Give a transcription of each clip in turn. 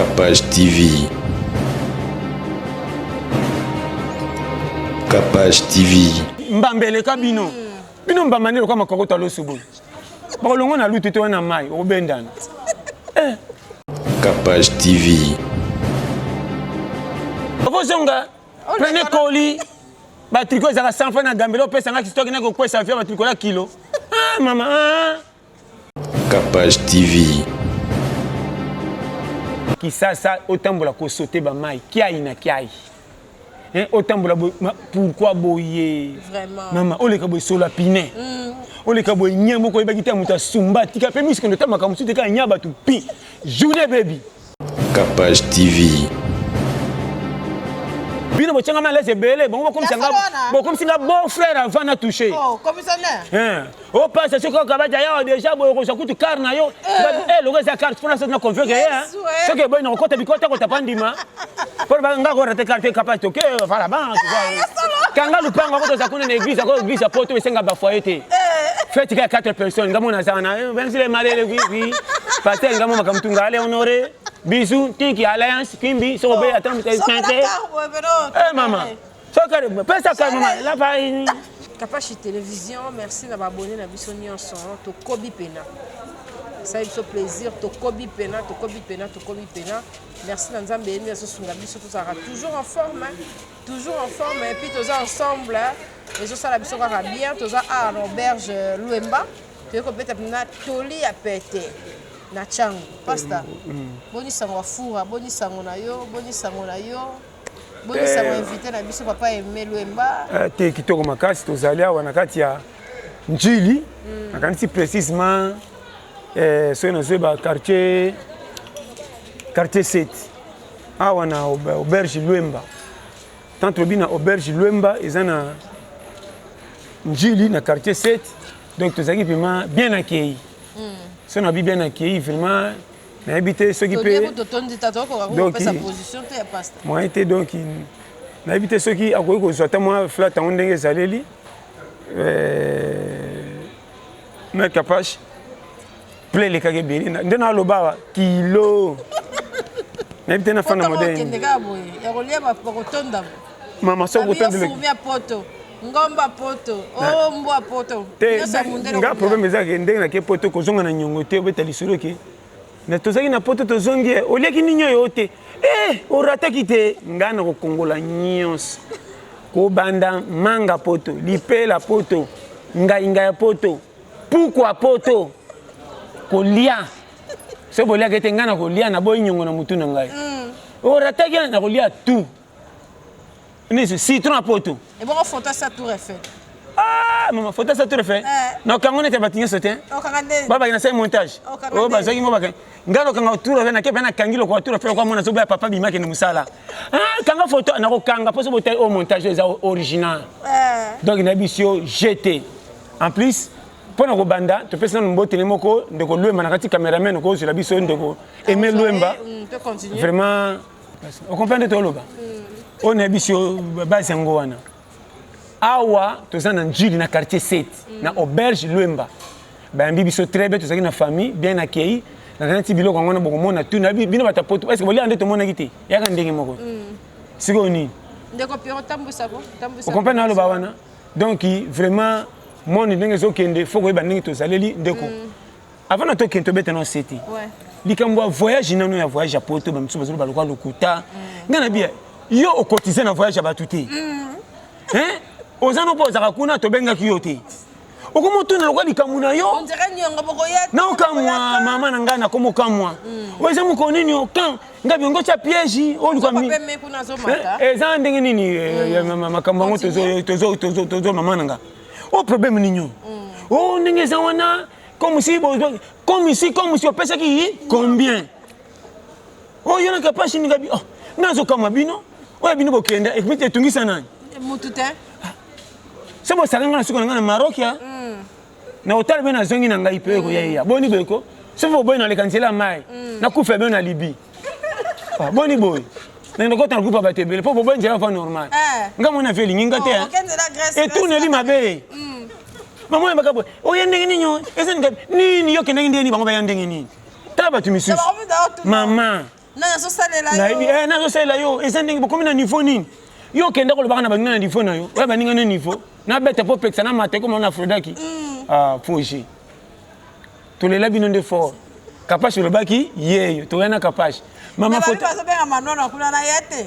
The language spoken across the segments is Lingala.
Capage TV. Capage TV. Mbambele kabino. Bino mbamane kwa makokota lo subu. Bakolongo na lutu to na mai obendana. Capage TV. Obozonga. Prenez colis. Batriko ezaka 100 francs na gambelo pesa nga kistoki na ko kwesa fia batriko la kilo. Ah mama. Capage TV. Kisasa otambola ko sauter ba mai. Kiai na kiai. Otambola pourquoi boye? Vraiment. Maman, ole ka boye sola piné. Ole ka boye nyamo ko ba kita muta sumba tika pe misko ndota makamusu tika nyaba tu pi. Journée baby. Capage TV. Bino bochanga mala se bele bon comme singa bon frère avant na toucher. Oh, commissionnaire. O passe ce ko ka ba ya déjà boye ko sakutu karna yo. Le gars sa carte pour ça na confier que ce que boye na ko ta bikota ko ta pandima. Pour ba nga ko rate carte capable to que voilà ban tu vois. Kanga lupanga ko to sakuna na église ko église poto senga ba foyer te. Faites que 4 personnes ngamo na sana ben si les mariés oui pasteur ngamo makamtunga ale honoré. Bisous, Tiki Alliance, Kimbi, Sobe, attends, tu es santé. Maman. Capage télévision, merci d'avoir abonné à Bissonion son, to Kobi Pena. Ça a été plaisir, to Kobi Pena, to Kobi Pena, to Kobi Pena. Merci Nanzambe, merci Sungabiso, tout ça toujours en forme, toujours en forme, et puis tous ensemble, et ça la biso va bien, tous à l'auberge Luemba, tu es complètement toli à péter. Na changu pasta boni sango fura boni sango na yo boni sango invité na biso papa Aimé Luemba te kitoko makasi tozali awa na kati ya njili nakanisi précisément soki nazoyeba quartier 7 awa na auberge Luemba tant tobi na auberge Luemba eza na njili na quartier 7 donc tozalaki vraiment bien accueilli. Si on a bien accueilli, vraiment, on a habité ceux qui paient. Donc, moi, j'étais donc, on a habité ceux qui, à quoi que soit moi, flat, on a des allées, mais Capage, plein les kagébéli. Dans le bas, kilo. On a habité dans la fin de modèle. Maman, ça vous tente de Ngomba poto, oh mbwa poto. Nga problème ezaka ndenge na ke poto kozonga na nyongo te obeta lisolo ke. Na tozaki na poto tozongi oliaki ninyo yo te. Orataki te nga na kokongola nyonso. Ko banda manga poto, lipela poto, ngainga ya poto, pourquoi poto. Kolia. Se bolia ke te nga na kolia na boy nyongo na mutu na ngai. Orataki na kolia tout. Citron à poteau. Et bon, photo ça tout refait. Ah, maman, photo ça tout refait. Non, quand on était bâti sauté. Baba, il y a un montage. Oh, bah, ça y est, moi, ngalo kanga tout refait, na kepa na kangilo kwa tout refait kwa mona zoba papa bima ke musala. Ah, kanga photo na ko kanga pour ce au montage original. Donc il a bisio jeté. En plus, pour na ko banda, to pesa na mbote ne moko ndeko Luemba na kati cameraman ko sur la biso ndeko Aimé Luemba. Vraiment, on comprend de tout là. On a bisio basi yango wana awa tozana njili na quartier 7 na auberge Luemba ba mbi biso très bien tozaki na famille bien accueilli na kanati biloko ngona bokomona tu na bino batapoto est-ce que boli ande to mona kiti yaka ndenge moko siko ni ndeko piro tambusa on comprend na lo ba wana donc vraiment mon ndenge zo kende faut ko ba ndenge tozaleli ndeko avant na to kento beta no seti likambo voyage nano ya voyage à poto ba mtso bazolo ba lokwa lokuta ngana bia yo au quotidien na voyage à tout ozano poza kuna to benga kiyote okomo tuna lokwa likamuna yo on dirait nyongo bokoya na okamwa mama na ngana komo kamwa weza mukonini okan ngabi ngo cha piège o likwa mi eza ndenge nini makambo ngo tozo mama nanga o problème ninyo o ndenge za wana comme si opesa ki combien o yona Capage ni ngabi nazo kama bino oya bino bokenda ekmite tungisa nani mutute sebo salanga na suko na Maroc ya na hotel bena zongi na ngai pe ko ya boni beko sebo boy na le kansela mai na kufa bena Libye boni boy na ndoko tan kupa batebele po boy njela fa normal ngamo na feeling ngate et tout ne li mabe maman bakabo oya ndenge ninyo eza nini yo kende ndeni bango ba ndenge nini taba tu misu maman Na so salela yo. Na so salela yo. Eza ndenge bokomi na niveau nini? Yo kende ko lobaka na baninga na niveau na yo. Oya baninga na niveau. Na beta po peksa na mate comme on a Frodaki. Ah, Foji. To le labino de fort. Kapash le baki yeyo. To yana kapash. Mama foto. Na ba benga manono kuna na yete.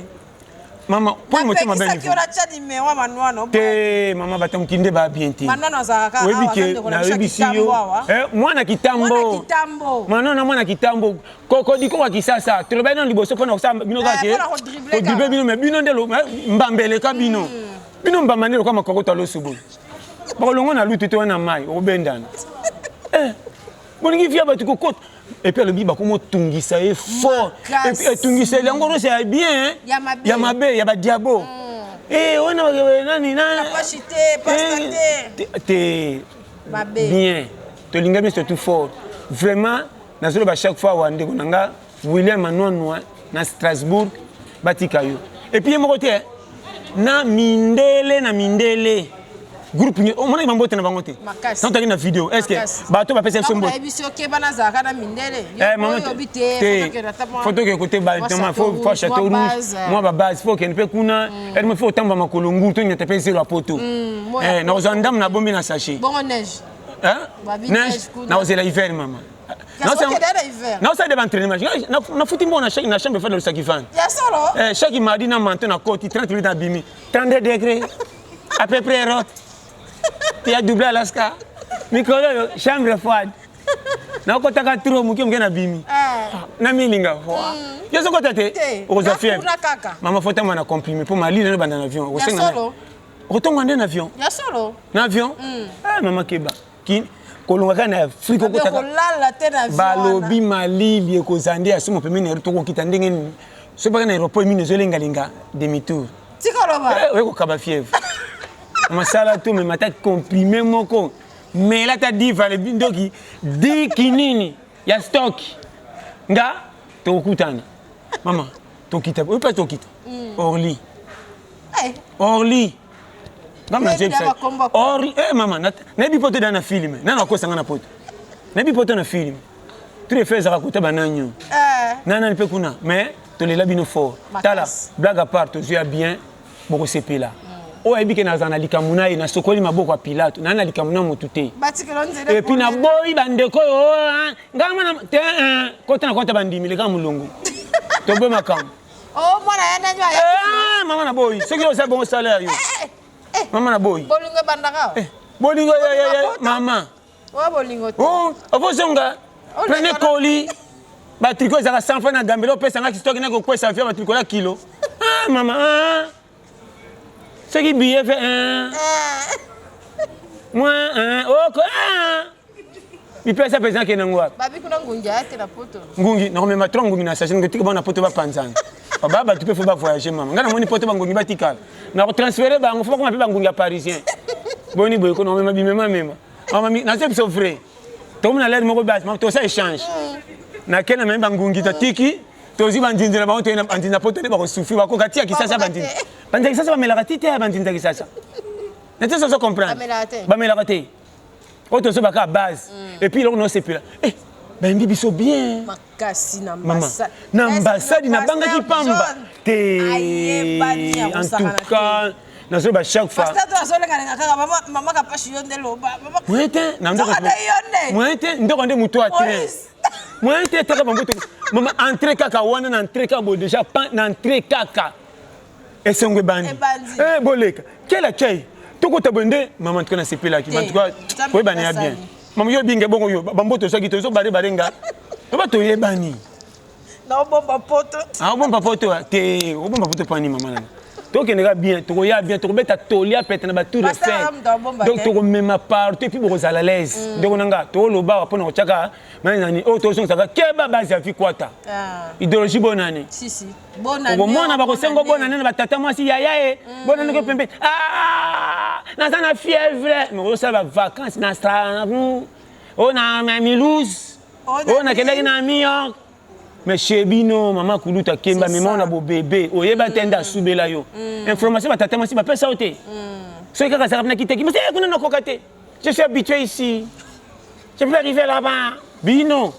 Mama, pour moi tu m'appelles. Maman va t'enquiller ba bien ti. Manono zaka. Oui que na bisi yo. Mwana kitambo. Mwana kitambo. Koko diko wa kisasa. To le ba na liboso pona ko bino ka ke. Ko dibe bino me bino ndelo mbambele ka bino. Bino mbamane ko makoko to lo subu. Ba longo na lutu to na mai o bendana. Boningi fia ba tu ko kote. Et puis le biba comment tungisa est fort. Et puis tungisa il encore c'est bien. Yamabe, yaba diabo. Eh on a nani na. Capacité, pastate. Bien. To lingami c'est tout fort. Vraiment na zolo ba chaque fois wande konanga William Manonwa na Strasbourg batikayo. Et puis mon côté na mindele. Groupe on m'a mambote na bangote. Quand tu as une vidéo, est-ce que bateau va passer son mot? Photo que côté bâtiment faut château rouge. Moi ba base faut qu'il ne peut kuna, elle me faut tamba makolongu to n'y taper sur la poteau. Na ozandam na bombi na sachet. Bon neige. Hein? Neige. Na ozela hiver maman. Non, c'est des entraînements. Na fouti bon na chambre faire le sakifan. Ya solo. Chaque mardi na manteau na côte 30 minutes à bimi. 32 degrés. À peu près rot. Tu as doublé Alaska. Mikolo chambre froide. Na ko taka trop muki mgena bimi. Na milinga froid. Yo so ko tete. O za fièvre. Maman faut tellement na comprimé pour mali na banda avion. O senga. O tonga ndé na avion. Ya solo. Na avion? Maman keba. Ki kolonga kana Afrique ko taka. Kolala te na avion. Balobi mali bi ko zande asumo pemene to ko kitandenge ni. So ba na aéroport mine zolenga linga demi tour. Tikoloba. Oui ko kaba fièvre. Masala tu me mata comprimé moko. Mais là, tu as dit, fallait bindoki, dit kinini, il y a stock. Nga, tu es maman, tu quittes. Oui, pas tu quittes. Orly. Orly. Orly. Maman, n'es pas dans un film. N'as pas dans un pote. N'es pas dans un film. Tu les fais à raconter bananyo. Nana ne peut qu'on a. Mais tu les labines fort. Tala, blague à part, tu es bien, beaucoup c'est là. O ebi ke nazana likamuna ina sokoli maboko ya Pilato nana likamuna motute et puis na boy bandeko ngama na te kota na kota bandimi le kamulungu to be makam oh mwana yana nyo mama na boy ce qui est bon salaire yo mama na boy bolingo bandaka bolingo mama o bolingo oh avo zonga prenez colis ba tricot za 100 francs na gambelo pesa ngaki stock na ko kwesa fia ba tricot la kilo mama ce qui billet fait moi oh quoi il peut ça présent que n'angwa babi kuna ngungi ate la poto ngungi na me matron ngungi na sachet ngoti ba na poto ba panzana baba tu peux faut pas voyager maman ngana moni poto ba ngungi ba tikala na transférer ba ngofo ko ba ngungi parisien boni boy ko no me bimema mama na c'est so vrai to mona l'air moko bas to ça échange na kena me ba ngungi ta tiki tozi bandinzi na baoto na bandinzi poto ne ba ko souffrir ba ko katia kisasa bandinzi bandinzi kisasa ba mela katite ya bandinzi kisasa na te so comprendre ba mela kate auto so ba ka base et puis là on se pela ba mbi biso bien makasi na ambassade na ambassade na banga ki pamba te en tout cas na so ba chaque fois parce que toi so le kana kaka mama ka pashi yonde lo mama mwete na ndoko mwete ndoko nde muto a train moi te taka bamboto mama entrer kaka wana na entrer kaka bo déjà pas na entrer kaka et songwe bandi boleka quel accueil to ko tabonde mama entrer na sepela ki en tout cas ko bani ya bien mama yo binge bongo yo bamboto so ki to so bare barenga to ba to ye bani na bomba poto bomba poto te bomba poto pani mama na donc on est bien, tu regardes bien, tu remets ta tolia, peut-être na tout refaire. Donc tu remets ma part, et puis vous à l'aise. Donc on a tout le bar pour nous chaka. Maintenant oh tu sens ça va keba base ya fikwata. Idéologie bonne année. Si bonne année. Au moins na ba ko sengo bonne année na tata moi si yaya bonne année ko pembe. Na ça na fièvre. Mais ça va vacances na Strasbourg. On a Milouz. On a quelqu'un na New York. Mais chez Bino, maman Koulouta Kemba, mais on a beau bébé, oyeba tenda soubela yo. Information va tata si va pas sauter. Ce que ça va quitter, mais c'est qu'on a cocaté. Je suis habitué ici. Je peux arriver là-bas. Bino.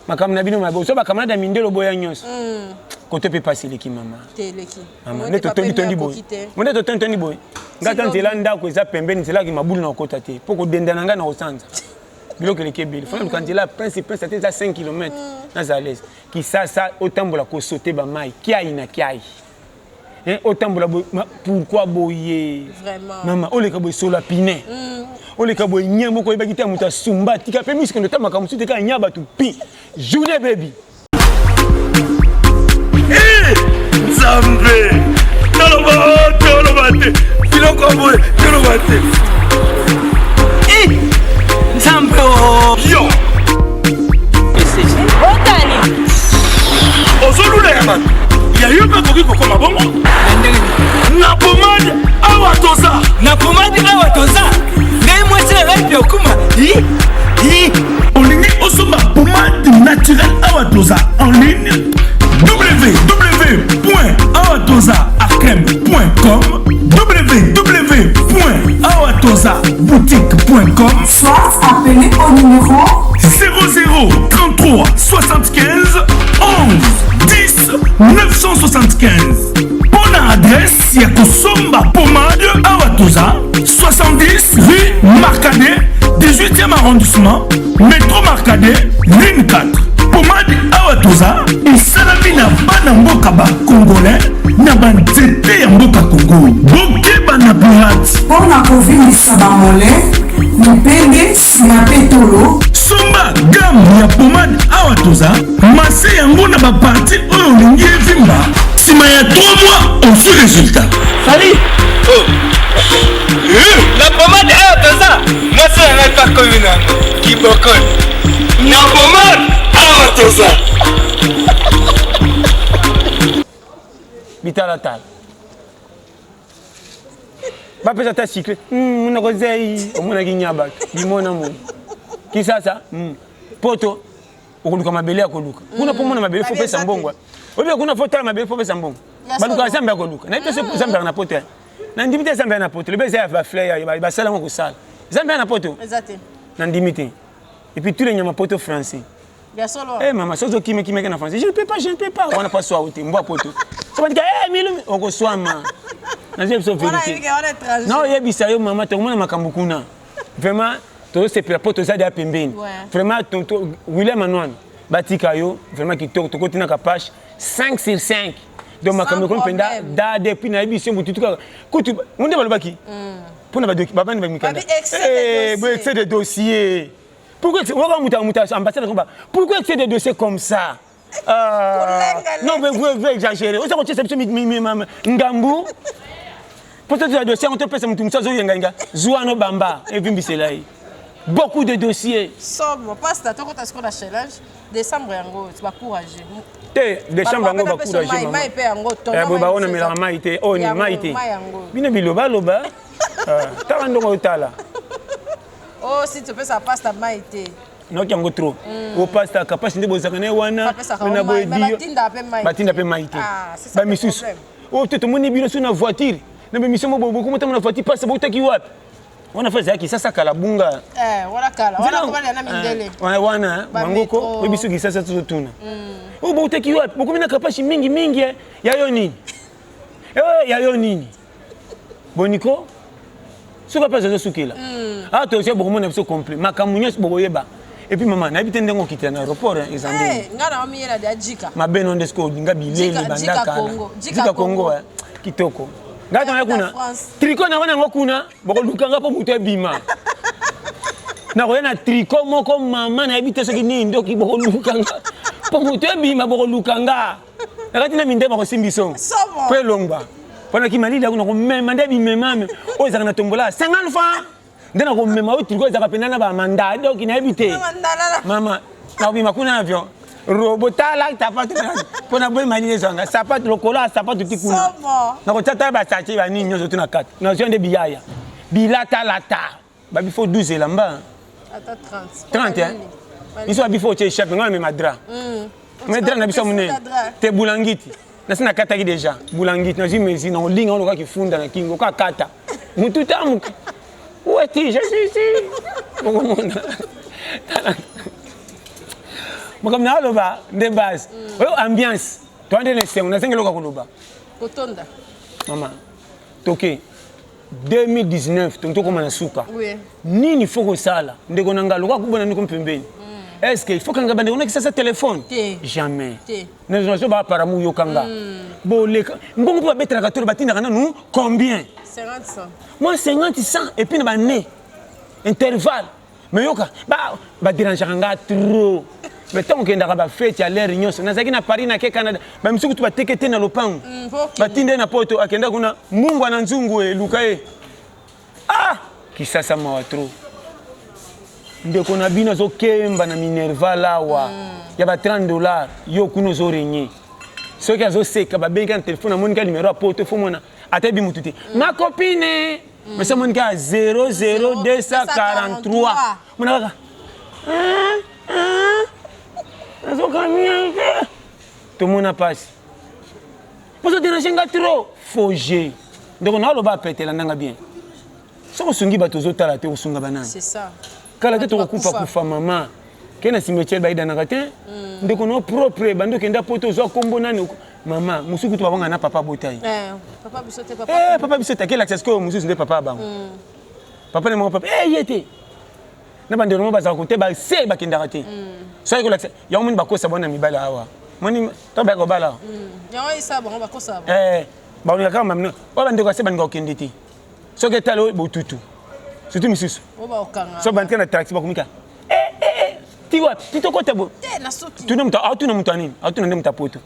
makambo na bino mabe so bakamana da mindelo boya nyonso kote pe passer leki mama teleki ne to tondi boy monde to tondi boy ngata nzela ndako eza pembeni nzela ki mabulu na okota te poko dendana nga na osanza biloko leki ebele fana lukanzela principe ça eza 5 km na zalez ki sasa otambola ko sauter ba mai kiai na kiai otambola pourquoi boye vraiment mama oleka boy sola pine oleka boy nyambo ko ebaki ta muta sumba tika pe misko ndo tamaka musute ka nyaba tu pi journée baby Nzambe tolobate biloko boye tolobate Nzambe yo Otani ozolula ya bato ya yo mpe koki kokoma bongo na pomade awa toza ngai mwasi na ngai mpe okuma olingi osomba pomade naturelle awa toza en ligne www.awatozaakrem.com www.awatozaboutique.com soit appelé au numéro 00 33 75 11 10 975. Bonne adresse, il y a Kosomba Pomade Awatoza 70 rue Marcadet 18e arrondissement métro Marcadet ligne 4. Pomade Awatoza et Salamina Banamboka Congolais n'a nzete ya mboka Congo bokeba na pirate mpona kovimisa bamole mopenge nsima mpe tolo somba gamme ya pomade Awatoza mase yango na baparti oyo olingi evimba nsima ya 3 mois osu résultat Sali la pomade Awatoza mase yango epakomi nango kibokon na pomade Awatoza bitala tala bapesa ta cycle muna kozei omona kinyaba limona mo kisasa poto okuluka mabele akoluka kuna pomona mabele fo pesa mbongwa obi kuna fo tala mabele fo pesa mbongwa baluka zambe akoluka na ito zambe na poto na ndimite zambe na poto le beza ya fleur ba sala ngo sala zambe na poto exactement na ndimite et puis tous les nyama poto français. Eh maman, ça qui me en français. Je ne peux pas. On n'a pas soin au thé. Moi poto. Ça va dire mille on reçoit ma. Na j'ai besoin vérité. Non, il y a bisayo maman, tout le monde makambukuna. Vraiment, tout c'est pour poto ça de pembeni. Vraiment tonto William Anouane. Batikayo, vraiment qui to côté na page 5 sur 5. Donc makambukuna penda da depuis na émission bututu ka. Kutu, on est balobaki. Pour na ba baba ni mikanda. Excès de dossier. Pourquoi c'est des dossiers comme ça? Non, mais vous exagérez. Vous savez, c'est Ngambou. Peut-être que les dossiers, on te passe Zouano Bamba et Vimbiselai. Beaucoup de dossiers. Somme, pas ça. Quand est-ce qu'on a challenge? Décembre, tu vas courager. Décembre, on va courager. On a mis la maïté. On est maïté. Bine biloba, loba. Tarandongo utala. Oh, si tu fais ça passe ta maïté. Non, qui a trop. Au passe ta capacité de sakane wana. On a beau dire. Batinda pe maïté. Ba misus. Oh, tout le monde est bien sur une voiture. Na ba mission beaucoup comment ta voiture passe beaucoup qui wapi. On a fait ça qui ça kalabunga. Voilà kala. Voilà comment na mindele. Wana bangoko we bisu ki sasa tutuna. Oh, beaucoup qui wapi. Beaucoup na capacité mingi ya yo nini. Ya yo nini. Boniko. Ce qu'on passe sur là. Ah, tu sais, beaucoup de gens compris. Ma camouflage, beaucoup de gens. Et puis maman, n'habite pas dans l'aéroport, ils ont dit. Ma belle on desco, dinga bilé, bandaka. Jika Congo, kitoko. Gata na kuna. Tricot na wana ngokuna, boko lukanga po muto bima. Na koyena tricot moko mama na habite soki ni ndoki boko lukanga. Po muto bima boko lukanga. Nakati na minde bako simbiso. Pe longba. Pendant qu'il m'a dit, on a même demandé, oh, ça a tombolé 50 francs. Donc, on a même dit, ça a payé un mandat, donc il a habité. Maman, on a vu un avion. Robotala, t'as pas tout. Pour la bonne manière, ça pas de chocolat, ça pas de petit coup. On a dit, ça tient à Nino, je tourne 4. On a dit, billaya. Bilata lata. Il faut 12 et là-bas. Attends, 30. 30, hein. Il faut que tu aies chef, on a mis madra. Mais drap, on a mis ça, t'es boulangiti. Nasina kata déjà boulangit na jimezi na linga on loka kifunda na kingo ka kata mutu tamu ouati je suis ici comme na loba de base. Ambiance. Toi ndene sengo na sengelo ko loba. Kotonda. Maman. Toke 2019 tonto koma na suka. Oui. Nini faut que ça là. Ndeko nanga loka kubona ndiko mpembeni. Est-ce qu'il faut que nga bande on a que ça téléphone? Jamais. Nous ne pas para mu yokanga. Bon les mbongo pour betra ka tolo batina kana nous combien? 50 100. Moi 50 100 et puis na ba né intervalle. Mais yoka ba déranger nga trop. Mais tant que ndaka ba fête à l'air nyonso nazaki na Paris na ke Canada ba misuku tu ba tekete na lopango batinde na poto akenda kuna Mungu ana nzungu eluka e kisasa mawa trop ndeko na bino zo kemba na Minerva lawa ya ba $30 yo kuno zo renye soki azo seka ba benga na téléphone na monika numéro a poto fo mona atebi mutute ma copine mais ça monika 00243 mona kaka tout le monde a passé. Pour ça, déranger trop. Fogé. Donc, on a le bas pété, là, bien. Si on s'ungi, on a le sunga banane. C'est ça. Quand la tête on coupe à maman, quand on a cimetière, on a donc on a propre, on a poto, on a combo nani. Maman, musu kutu babanga na papa botai. Papa bisote papa. Papa bisote quel accès que musu n'est papa bang. Papa ne mon papa. Yete. Na bande no baza côté ba se ba kindaraté. So ko l'accès. Ya mun ba ko sabona mibala awa. Moni to ba ko bala. Ya wa isa ba ko sabo. Ba on ka mamno. Ba bande ko se ban ko kinditi. So ke talo botutu. Surtout misusu. O ba okanga. So ban kana taxi ba kumika. Tiwa, tito ko tabo. Na soti. Tu n'aimes pas, tu n'aimes pas nini. Tu n'aimes pas poto.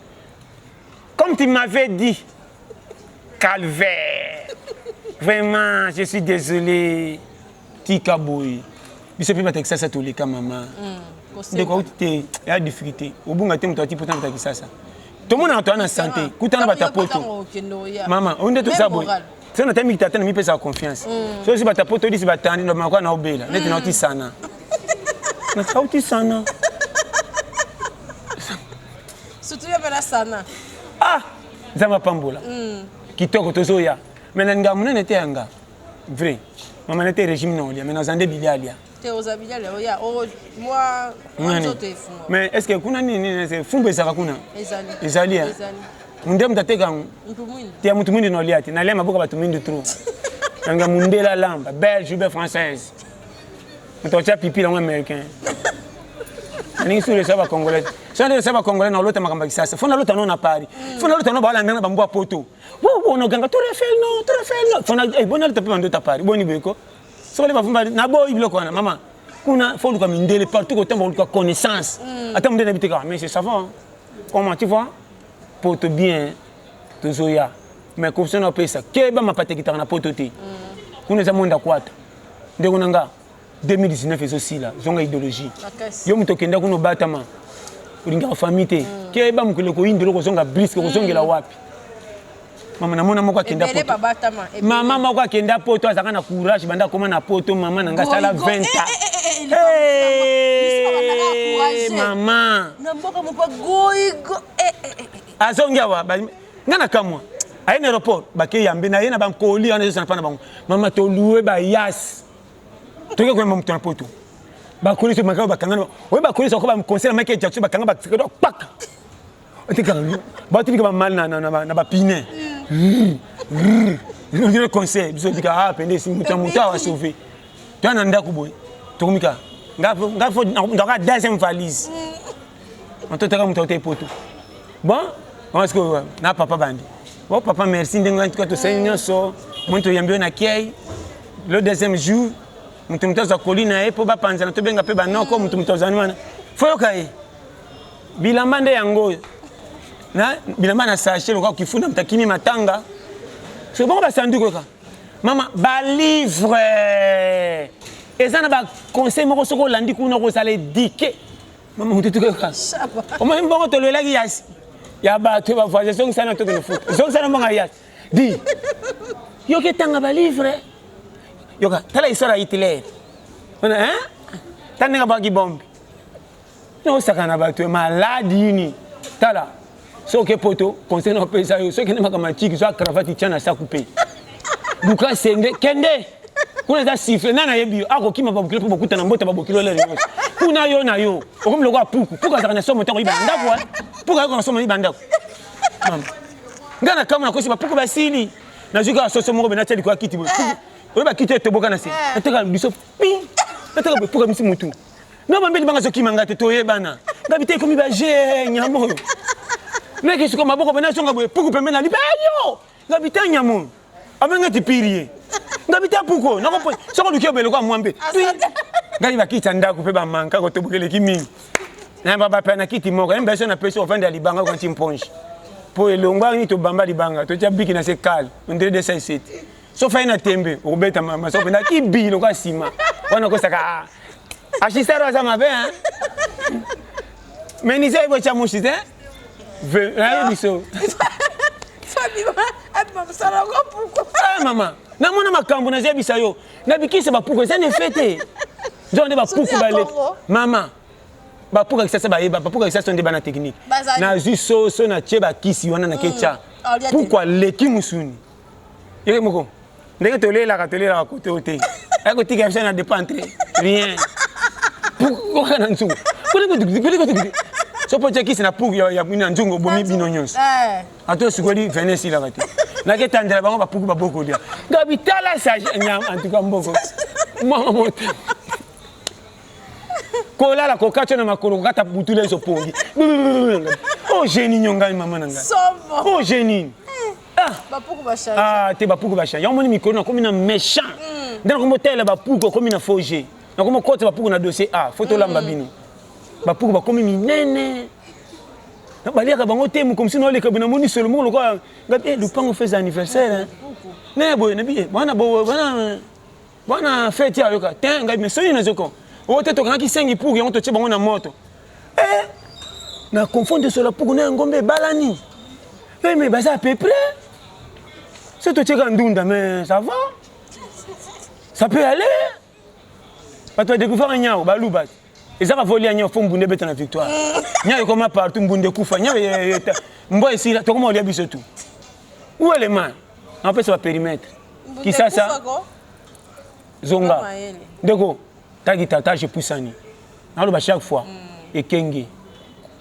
Comme tu m'avais dit, calvaire. Vraiment, je suis désolé. Tika boy. Je ne sais pas si ça tous les cas, maman. De quoi tu as difficulté. Au bout de temps, tu as dit pourtant que ça. Tout le monde a en santé. Écoute, on a ta poto. Maman, on est tout ça boy. Si on a mis ta tête, on a sa confiance. Si on a ta poto, on dit que tu as tenu, on a un obéla. On est un sana. On est un sana. Surtout la sana. Zama pambola. Kitoko tozoya. Mais nga muna nete nga. Vrai. Maman était régime non lia, mais nous ande bilialia. Te ozabilia ya. Moi mais est-ce que kuna nini c'est fumbe saka kuna? Ezali. Munde mtateka. Tia mutu mwindi no liati. Na lia maboka batu mwindi trop. Nga mundela lamba, belge ou française. Mtocha pipi la américain. Ani sur les saba congolais. Ça les saba congolais na lota makamba kisasa. Fona lota non na Paris. Fona lota no bala ndana bambo poto. Wo no ganga to refel no. Fona bona lota pe mando ta Paris. Boni beko. So les bafumba na boy biloko na mama. Kuna faut luka mindele partout ko tembo luka connaissance. Attends ndene biteka mais c'est savant. Comment tu vois? Poto bien. Tozoya. Mais comme ça na pesa. Keba mapate kitaka na poto te. Kuna za monda kwata. Ndeko nanga 2019 aussi là, zonga idéologie. Yo muto kenda kuno batama. Ulinga famille te. Ke ba mukule ko indelo ko zonga brisque ko zongela wapi. Mama na mona moko akenda poto. Mama moko akenda poto azaka na courage banda koma na poto mama nanga sala 20 ans. Mama. Na mboka mopa goigo. Azonga wa ngana kamwa. Aye aéroport ba ke yambe na yena ba nkoli ana zo sana bango. Mama to louer ba yas. Tu es comme un poteau. Bakoli se makaba bakanga. Oui bakoli se ko ba conseil meke Jackson bakanga ba sekado pak. Tu kan lui. Ba tu ka mal na ba pine. Le conseil, biso dika pende si muta wa sauver. Tu as nanda ku boy. To komika. Nga fo ndaka deuxième valise. On te taka muta poteau. Bon, est-ce que na papa bandi. Bon papa merci ndenga en tout cas to seigneur so. Moi to yambio na kiai. Le deuxième jour mutu mtoza kolina epo ba panza na tobenga pe banoko mutu mtoza nwana foyoka e bilamba nde yango na bilamba na sachet lokwa kifuna mtakimi matanga c'est bon ba sanduku ka mama ba livre ezana ba conseil moko soko landi kuna ko sala dike mama mutu tuka o mo mbongo to lela ki yasi ya ba to ba voyager song sana to ke foot song sana mbonga yasi di yo ke tanga ba livre yoka tala histoire Hitler hein tanga ba ki bombe no sakana ba tu malade ni tala so ke poto conseil no pesa yo so ke ne makama chiki so cravate tiana sa couper buka sende kende kuna za siffle nana yebi ako kima ba bukilo po bokuta na mbota ba bukilo le kuna yo na yo okomi loko puku puku azaka na somo toko ibanda ndako puku ayoko na somo ibanda ndako mama ngana kama na kosi ba puku basili na zuka soso moko bena teli kwa kiti bo oyo ba kiti etoboka na se ateka biso pi ateka puku misi mutu na bambeli banga soki mangate toye bana ngabite komi ba je nyamo meke siko maboko bena songa bo puku pembe na libayo ngabite nyamo abenga tipirie ngabite puku na ko soko lukio belo kwa mwambe ngai bakita ndako pe ba manka ko tobukele kimi na baba pe na kiti moko embe so na peso ofende ya libanga ko ntimponje po elongwa ni to bamba libanga to tia biki na se kal ndre de 67 so fa ina tembe obeta mama so penda kibilo kwa sima wana ko saka ashisero za mabe hein mais ni sai bo cha mushi te na biso mama na mona makambo na zebisa yo na bikise bapuko ça ne fete zonde bapuko bale mama bapuko kisasa baeba bapuko kisasa nde bana technique na ziso so na cheba kisi wana na kecha pourquoi leki musuni yeke moko ndenge tolela ka côté ote ako tika ça na dépendre rien pourquoi kana nzungu kule so po kisi na puku ya mina nzungu bomi binonyos ato sukoli venesi la kati na ke tandela bango bapuku baboko dia ngabitala sa nyam antuka mboko mama moto kola la kokacho na makolo kata butule zo pongi oh génie nyongani mama nanga oh génie bapuku bashanja te bapuku bashanja yomoni mikolo na komi na méchant ndana komo tela bapuku komi na foge na komo kote bapuku na dossier A photo lamba bino bapuku bakomi minene na baliaka bango temu comme si no le kabina moni solo mo lokwa ngabe lupango fez anniversaire ne boy na biye bana fête ya yoka ten ngabe mesoni na zoko o te to kanaki sengi puku yango to che bango na moto na confondre sur la puku na ngombe balani mais baza à peu près c'est to cheka ndunda mais ça va ça peut aller pas toi découvrir nyao baluba ezaka voli anya fo mbunde beta na victoire nya ekoma partout mbunde kufa nya mbo esila to koma olia biso tout où est le man en fait ça va périmètre qui ça zonga ndeko tagi tata je poussani alo ba chaque fois ekenge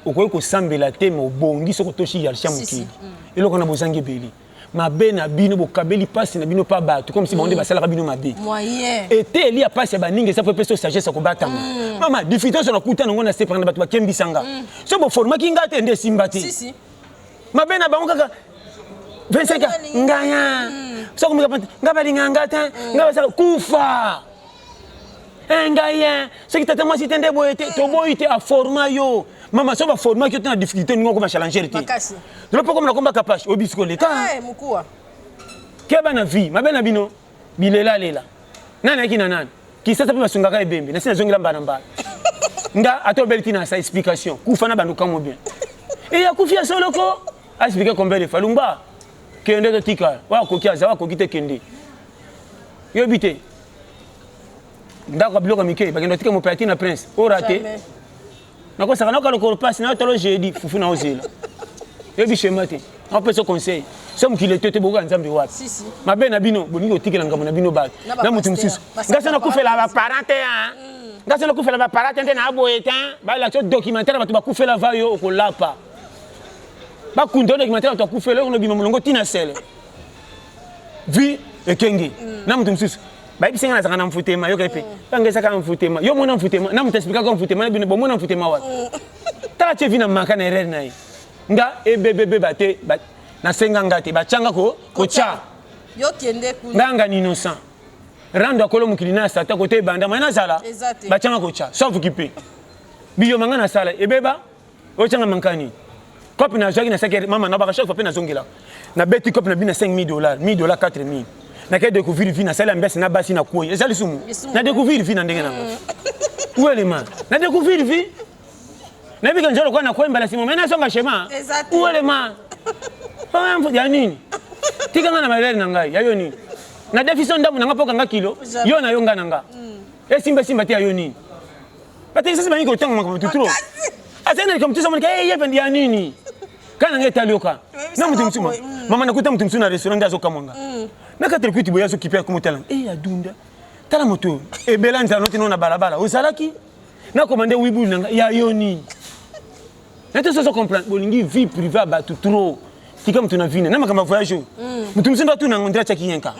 okoyi ko sambela te mo bongi soko toshi ya chamu ki eloko na bozangi beli mabe na bino bokabeli pasi na bino pa bato comme si bonde basala bino mabe moyen ete eli ya pasi ba ninge ça peut peso sagesse ko batama mama difficulté sur la kuta ngo na se prendre bato ba kembisanga so bo forma ki ngate nde simbati si mabe na bango kaka 25 ngaya so ko ngaba lingangata ngaba sa kufa ngaya ce qui tata moi si tende boyete to boyite a forma yo mama so ba forma ki tena difficulté ngo ko challenger te donc pourquoi na komba capable obisko le ka mukua keba na vie mabe na bino bilela lela nani akina nani ki sasa pe basungaka ebembe na sina zongela mbana mbala nga atobeliti na sa explication kufa na bandu kamo bien et ya kufia solo ko expliquer combien de fois lumba kende to tika wa kokia za wa kokite kende yo bité ndako biloko mike bakendo tika mo platine na prince o raté nako saka nako lokolo passe na tolo jeudi fufu na ozela yo bi chemate on peut se conseil somme qu'il était boka nzambe wapi si mabe na bino boningo otikela ngamo na bino ba na mutu mususu ngasa na kufela ba parente ngasa na kufela ba parente na aboyeta ba la so documentaire batu ba kufela va yo okolapa ba kundo documentaire batu kufela ono bima mulongo tina sele vi ekenge na mutu mususu ba bisenga na zanga mfutema yo kepe bangesa ka mfutema yo mona mfutema na mutu expliquer ka mfutema na bino bo mona mfutema wa tala che vina maka na erreur na nga ebebebe bate na senga ngate bachanga ko cha yo kende ku nganga ni innocent rando akolo mukilina sata kote banda mana sala bachanga ko cha sauf kipe biyo mangana sala ebeba o changa mankani cop na jagi na sekere mama na ba chaque fois pe na zongela na beti cop na bina $5,000 $1,000 $4,000 na ke découvrir vie na sala mbesi na basi na koyi ezali sumu na découvrir vie na ndenge na où est le man na découvrir vie na bika njalo kwa na kwemba la simo mena songa shema où est le man pas ya nini tika ngana malere na ngai ya yo nini na defiso ndamu nanga poka nga kilo yo na yo ngana nga simba te ya yo nini pati sasa bangi ko tanga mako tutro asena ni kamtusa mwana ya bendi ya nini kana ngeta lioka na mutu msuma mama nakuta mutu msuna restaurant azo kamanga na katre kuti boya so kipe ko mutala adunda tala moto ebela nzala noti na balabala ozalaki na commandé wibu nanga ya yoni nete so comprendre bolingi vie privée ba tout trop tika mtu na vina na makamba voyage mtu msindo tu na ngondra cha kiyenka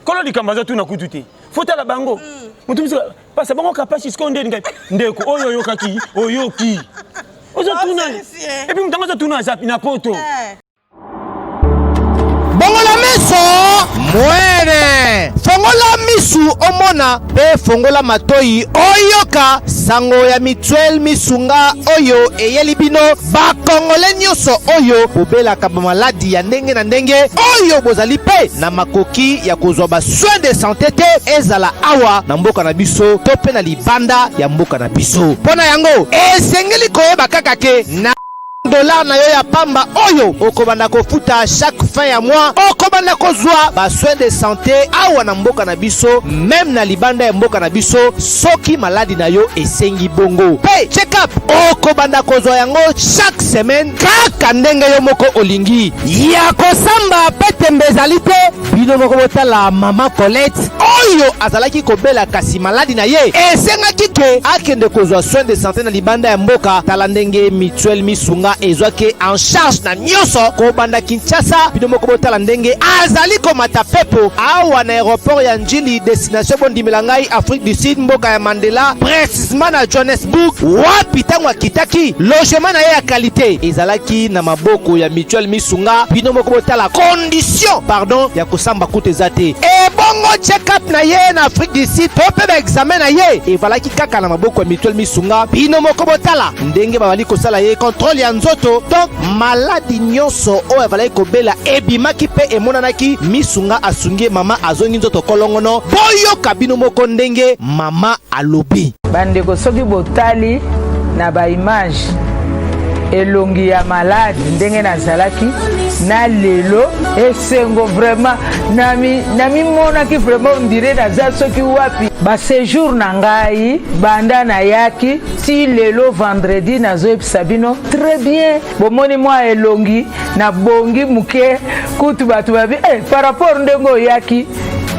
kolo likambaza tu na kutute fota la bango mtu msindo pasa bango kapashi skonde ndeko oyo kaki oyo ki ozo tuna et puis mtangaza tuna zapi na poto bongola meso mwene fongola misu omona pe fongola matoi oyoka sango ya Mutuelle Misunga oyo eyeli bino bakongole nyonso oyo bobelaka bamaladi ya ndenge na ndenge oyo bozali pe na makoki ya kozwa ba soins de santé te ezala awa na mboka na biso to pe na libanda ya mboka na biso mpona yango esengeli koyeba kaka ke na $1 na yo ya pamba oyo okobanda kofuta chaque fin ya mois okobanda kozwa ba soins de santé awa na mboka na biso même na libanda ya mboka na biso soki maladi na yo esengi bongo pe check up okobanda kozwa yango chaque semaine kaka ndenge yo moko olingi ya kosamba pe tembe ezali te bino moko botala mama Colette oyo azalaki kobela kasi maladi na ye esengaki ke akende kozwa soins de santé na libanda ya mboka tala ndenge Mutuelle Misunga ezwaki en charge na nyonso kobanda Kinshasa bino moko botala ndenge azali komata pepo awa na aéroport ya Njili destination bondimela ngai Afrique du Sud mboka ya Mandela précisément na Johannesburg wapi tango akitaki logement na ye ya qualité ezalaki na maboko ya Mutuelle Misunga bino moko botala condition pardon ya kosamba kutu eza te ebongo check up na ye na Afrique du Sud to pe ba examen na ye evalaki kaka na maboko ya Mutuelle Misunga bino moko botala ndenge babali kosala ye contrôle ya nzoto donc maladi nyonso oyo evalaki kobela ebimaki pe emonanaki Misunga asungi mama azongi nzoto kolongono boyoka bino moko ndenge mama alobi bandeko soki botali na ba image elongi ya malade ndenge nazalaki na lelo esengo vraiment nami monaki vraiment on dirait naza soki wapi ba séjour na ngai banda na yaki ti lelo vendredi nazoyebisa bino très bien bomoni mwa elongi na bongi muke kutu bato babi par rapport ndenge oyaki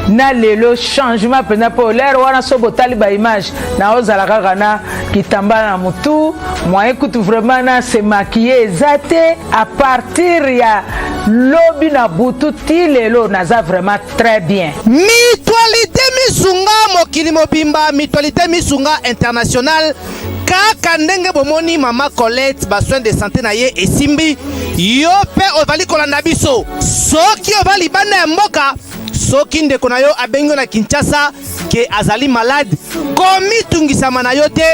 na lelo changement pena po l'air wana so botali ba image na ozala kaka na kitambala na mutu moyen kutu vraiment na se maquiller ezate à partir ya lobi na butu ti lelo naza vraiment très bien. Mutualité Misunga mokili mobimba Mutualité Misunga international kaka ndenge bomoni mama Colette ba soins de santé na ye esimbi yo pe ovali kolanda biso soki ovali bana ya mboka soki ndeko na yo abengo na Kinshasa ke azali malade komitungisama na yo te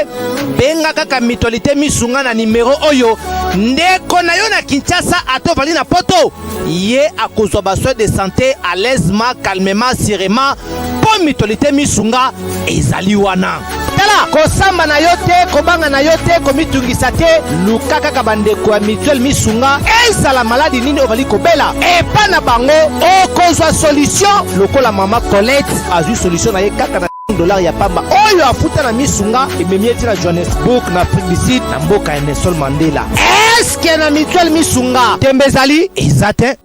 benga kaka Mutualité Misunga na numero oyo ndeko na yo na Kinshasa atovali na poto ye akozwa ba soins de santé à l'aisement calmement sereinement po Mutualité Misunga ezali wana tala kosamba na yo te kobanga na yo te komitungisa te luka kaka bandeko ya Mutuelle Misunga ezala maladi nini ovali kobela epa na bango okozwa solution lokola mama Colette azwi solution na ye kaka na $1 ya pamba oyo afuta na Misunga ememi eti na Johannesburg na Afrique du Sud na mboka ya Nelson Mandela eske na Mutuelle Misunga tembe ezali eza te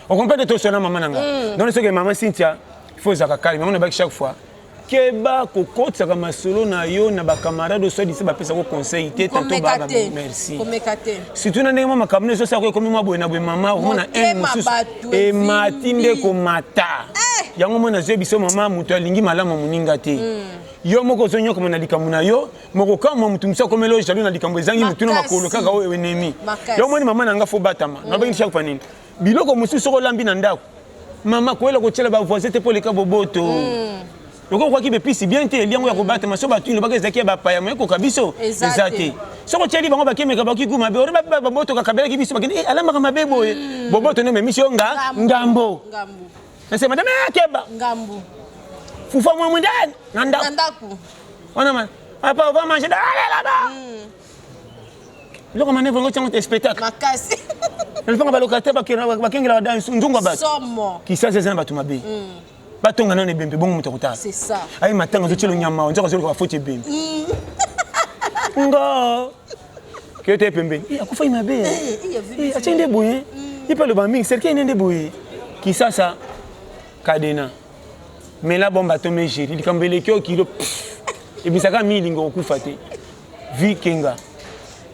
on comprend de tout cela maman nanga donc ce que maman Cynthia il faut zakakali maman na chaque fois keba kokotsa kama solo na yo na ba camarade so dise ba pesa ko conseil te tanto ba merci si tu na ndenge mama kamne so sa ko komi mwa boye mama o na e matinde ko mata yango mona zebi so mama mutu alingi malama muninga te yo moko so nyoko na likambo na yo moko kama mutu msa ko melo jalu na likambo ezangi mutu na makolo kaka o enemi yo moni mama nanga fo batama na ba ngisha kufanini biloko musu so ko lambi na ndako mama ko ela ko tshela ba voisin te poleka boboto loko kwa kibe pisi bien te liango ya kobata maso batu le bageza ki ba paya mo ko kabiso ezate soko tsheli bango bakemeka bakikuma be ore ba boboto ka kabela kibiso bakini alama kama bebo boboto no memisi onga ngambo nasema madame akeba ngambo fufa mwa mwindani nandaku ona man apa va manger là-bas loko manevre ngo tsango te spectacle makasi le fanga ba locataire bakengela ba danse nzungu ba somo kisasa zena batu mabe batonga nane bembe bongo muto kutala c'est ça ay matanga zo tshelo nyama onzo zo ko faute bembe ngo que te pembe akufa imabe atende boye ipa le bambing cercle nende boye kisasa kadena mais la bomba tombe jeri likambele kyo kilo et puis ça a mis lingo kufate vikinga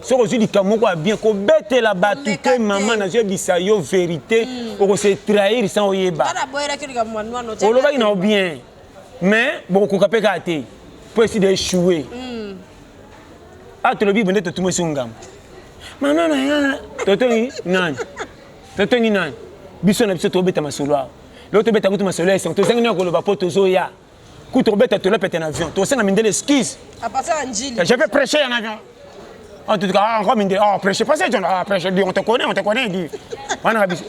so ko di kamoko bien ko bete la batute maman na je bisa yo vérité ko se trahir sans oyeba o lo ba ina bien mais bon ko kapeka ate pour essayer d'échouer ah tu le bi bonde to tumo sungam maman na totongi nan biso na biso to beta masolo l'autre beta kutu masolo sont to zengi ko lo ba poto zoya kutu beta to le péter en avion to senga mindele skis à partir d'Angili je vais prêcher en avion en tout cas encore mindele prêcher pas ça prêcher on te connaît dit on a biso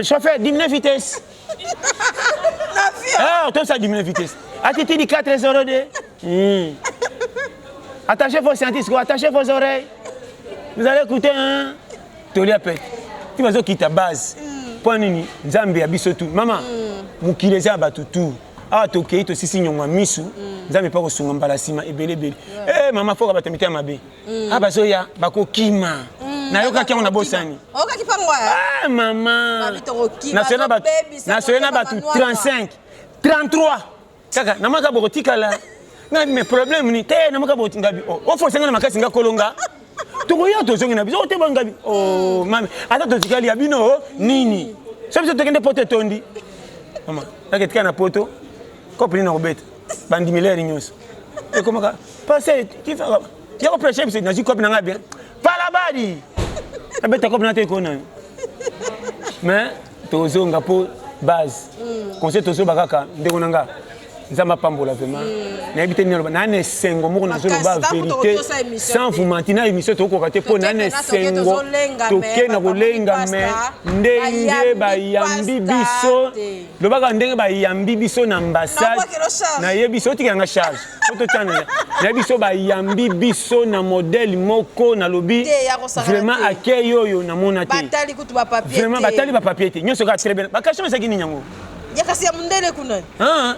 chauffeur diminue vitesse toi ça diminue vitesse attitude de 402 attachez vos scientifiques attachez vos oreilles vous allez écouter hein Tolia pète tu vas quitter ta base pour nini Nzambe ya biso tout maman mukileza batu tout ah tokei to sisi nyongwa misu Nzambe pa ko sunga mbala sima ebele mama foka batamita mabe ah bazoya bakokima na yoka kia on a bosani oka kipangwa ah mama national batu 35 33 kaka namaka bokotika la ngabi me problème ni te namaka botinga bi o fo senga na makasi nga kolonga tukoya to zongi na biso te bangabi oh mama ata to tikali ya bino nini sabiso to kende poto tondi mama naketika na poto kopini na robeta bandi milere nyos e komaka passer qui fa ya ko prêcher biso na ji kopina ngabi pala badi abeta kopina te kona mais to zonga po base conseil to so bakaka ndeko nanga Nzamba pambola vraiment na habité ni na ne sengo moko na zolo ba vérité sans vous mentir na émission to ko kate po na ne sengo to ke na kolenga me ndenge ba yambi biso lo baka ndenge ba yambi biso na ambassade na yebiso tika nga charge to tana na yebiso ba yambi biso na modèle moko na lobi vraiment accueil yoyo na mona te batali kutu ba papier vraiment batali ba papier te nyoso ka très bien ba question ça kini nyango yakasi ya mundele kuna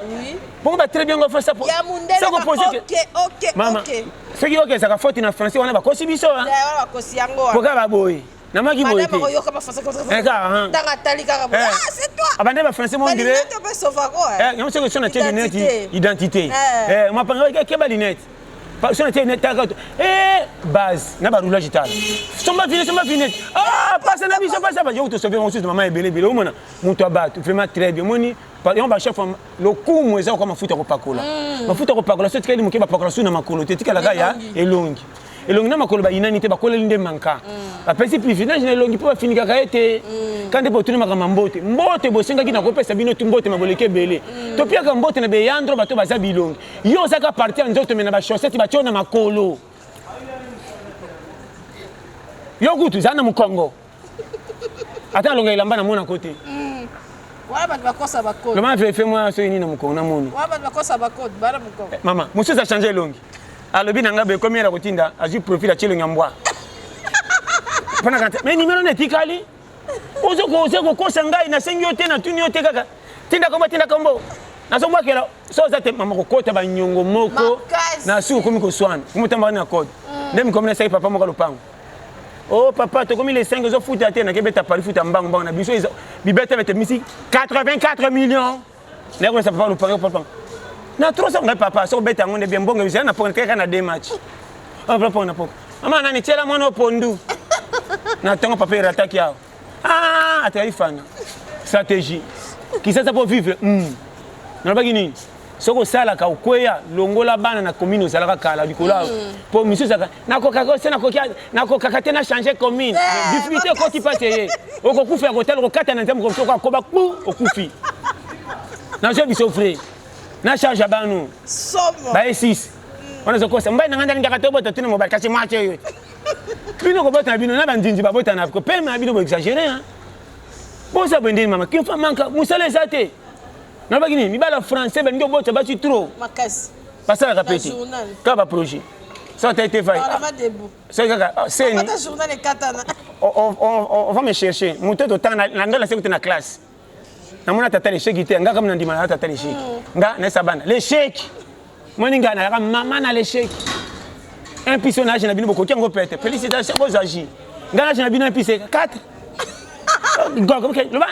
oui bon ba très bien on fait ça pour ya mundele ça ko poser OK maman ce qui OK ça ka faute na français on a ba kosi biso hein ya ba kosi yango pour ka ba boy na maki boy te madame yo ka ba français tanga tali ka ba c'est toi abande ba français mon dirait tu peux sauver quoi il y a une question na lunette identité moi pense que ba lunette parce que lunette ta base na ba roulage tal somba fini ah passe na biso passe ba yo to sauver on suite maman ebele o mona muto abatu vraiment très bien moni on ba chef le coup mweza ko mafuta ko pakola mafuta ko pakola so tikali muke ba pakola suna makolo te tikala ga ya elongi na makolo ba inanité ba kola linde manka ba pesi privilège na elongi po ba finika ka ete kande po tuni makama mbote bo senga kina ko pesa bino tumbote maboleke bele to pia ka mbote na be yandro ba to ba za bilongi yo saka partir nzoto mena ba chaussette ba chona makolo yo kutu zana mu Congo ata longa ilamba na mona kote wala ba kosa ba code le ma fait moi so ini na mu Congo na mono wala ba kosa ba code bara mu Congo mama monsieur a changé longi alobi nanga be combien la kotinda azu profil a chelo nyambwa pana kante mais numéro netikali ozo ko kosa ngai na sengi yote na tuni yote kaka tinda kombo na so mwakela so za te mama ko kota ba nyongo moko na su komi ko swana kumutamba na code ndemi komina sai papa moko lupango oh papa to comme les 5 zo foot à na kebeta pari foot mbang na biso bibeta bete misi 84 millions na ko sa papa lupango na trop ça ngai papa so beta ngonde bien bonga bisa na pona kaka na 2 match papa na poko mama nani tela mwana pondu na tango papa rataki yao ataifana stratégie qui ça pour vivre na bagini soko sala ka ukweya longola bana na commune osala kala likola po monsieur saka na koka tena changer commune difficulté ko ti passer okokufa hotel okata na nzambo ko koba ku okufi na je bi souffrir na charge abanu somo ba 6 on a kosa mbai na nganda ngaka to bota tuna mobile kasi match yo bino ko bota bino na bandinji ba bota na ko pema na bino bo exagérer hein bon ça bendini mama ki fa manka musale zate na bagini mi bala français ben ndo bota ba tu trop makasi passer répéter ka ba projet ça a été fait c'est kaka c'est ni journal et katana on va me chercher muto to tanga na ndola sekute na classe na mona tata les chèques ite nga kama na ndima na tata les chèques nga na sabana les chèques moni nga na mama na les chèques un pisonnage na bino boko kiango pete félicitations vos agis nga na bino un pisse 4 go comme le ba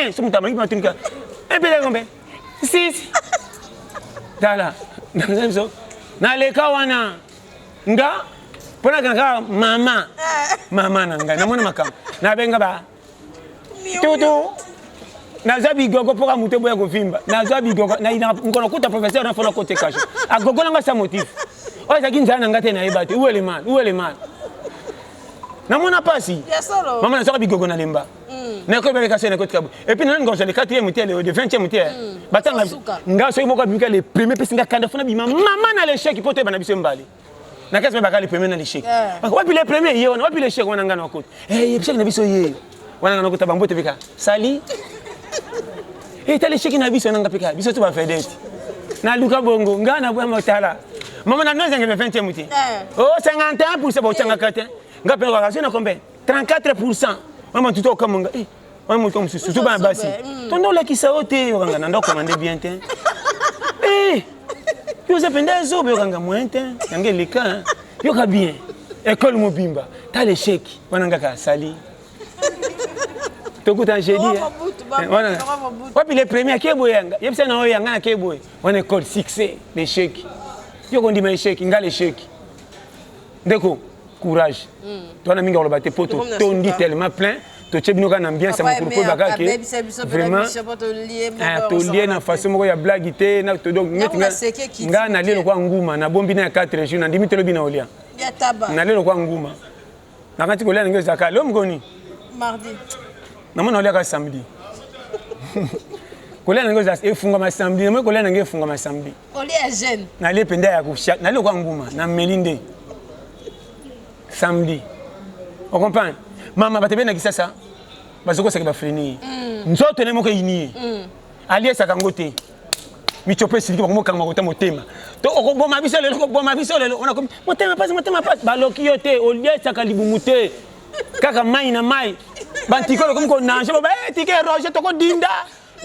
1 c'est mutama ki matinka un pisse combien 6 dala na leka wana nga pona kanga mama nanga na mona makam na benga ba tutu na zabi gogo poka muto boya ko vimba na zabi gogo na ina ngono kuta professeur na fona kote kasho agogo nanga sa motif o za kinza nanga te na ibati uwele mal na mona pasi mama na zabi gogo na lemba na ko bele kasho na kote kabu et puis na ngozo le 4e mutie le 20e mutie batanga nga so moko bimika le premier pesinga kanda fona bima mama na l'échec pote bana biso mbali na kesi baka le premier na l'échec wapi le premier ye wapi l'échec wana ngana kote l'échec na biso ye wana ngana kote bambote bika sali t'as l'échec na biso nanga pika biso to ba fedete na luka bongo ngana bwa motala mama na nonze ngebe 20e mutie oh 51% ba uchanga kate ngape kwa kaso na kombe 34% mama tuto kamonga mama muto msusu ba basi tondo la kisaote yokanga na ndo commander bien te yo zapenda zo yokanga mointe yange leka yoka bien école mobimba t'as l'échec wana ngaka sali tokuta jeudi wana wapi le premier kebo yanga yebisa na yanga na kebo wana école succès l'échec yoko ndima échec ngale échec ndeko courage toi na minga oloba te poto tondi tellement plein to chebinoka na ambiance ya mukuru baka ke vraiment to lié na façon moko ya blague te na to donc nga na lelo kwa nguma na bombi na 4 jours na ndimi telo bina olia na lelo kwa nguma na kanti kolia ngeza zaka lo mgoni mardi na mona olia ka samedi kolia ngeza efunga ma samedi na kolia ngeza efunga ma samedi olia jeune na le penda ya kusha na lelo kwa nguma na melinde samedi on comprend mama batebe na kisasa bazoko saka ba freni nzoto ne moko yini ali saka ngote michope siliki bako kanga makota motema to okoboma biso lelo ona ko motema passe baloki yote oli saka libumute kaka mai na mai bantikolo comme ko nanje ba tike roje to ko dinda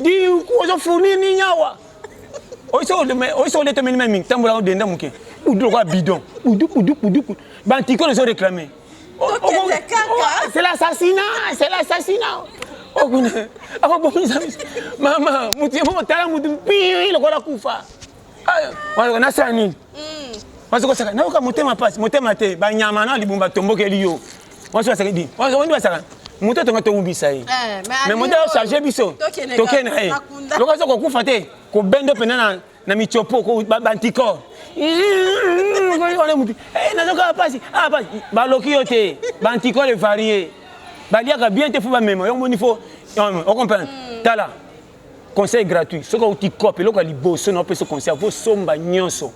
di ko zo funi ni nyawa oiso le temeni memi tambula o denda muke udu ko bidon udu bantikolo zo réclamer c'est l'assassinat. Maman, mon talent mutu piri le kola kufa. Wala na sani. Wazo saka na uka motema passe, motema te ba nyama na libumba tomboke liyo. Wazo saka di. Wazo ndi saka. Muto tonga to ubisa yi. Mais moto charger biso. Tokena e. Lokazo ko kufa te, ko bendo pena na michopo ko bantiko. Nazoka pasi baloki yote bantiko le varié baliaka bien te faut ba même on faut on comprend tala conseil gratuit ce que tu copes le ko liboso na peso conseil faut somba nyonso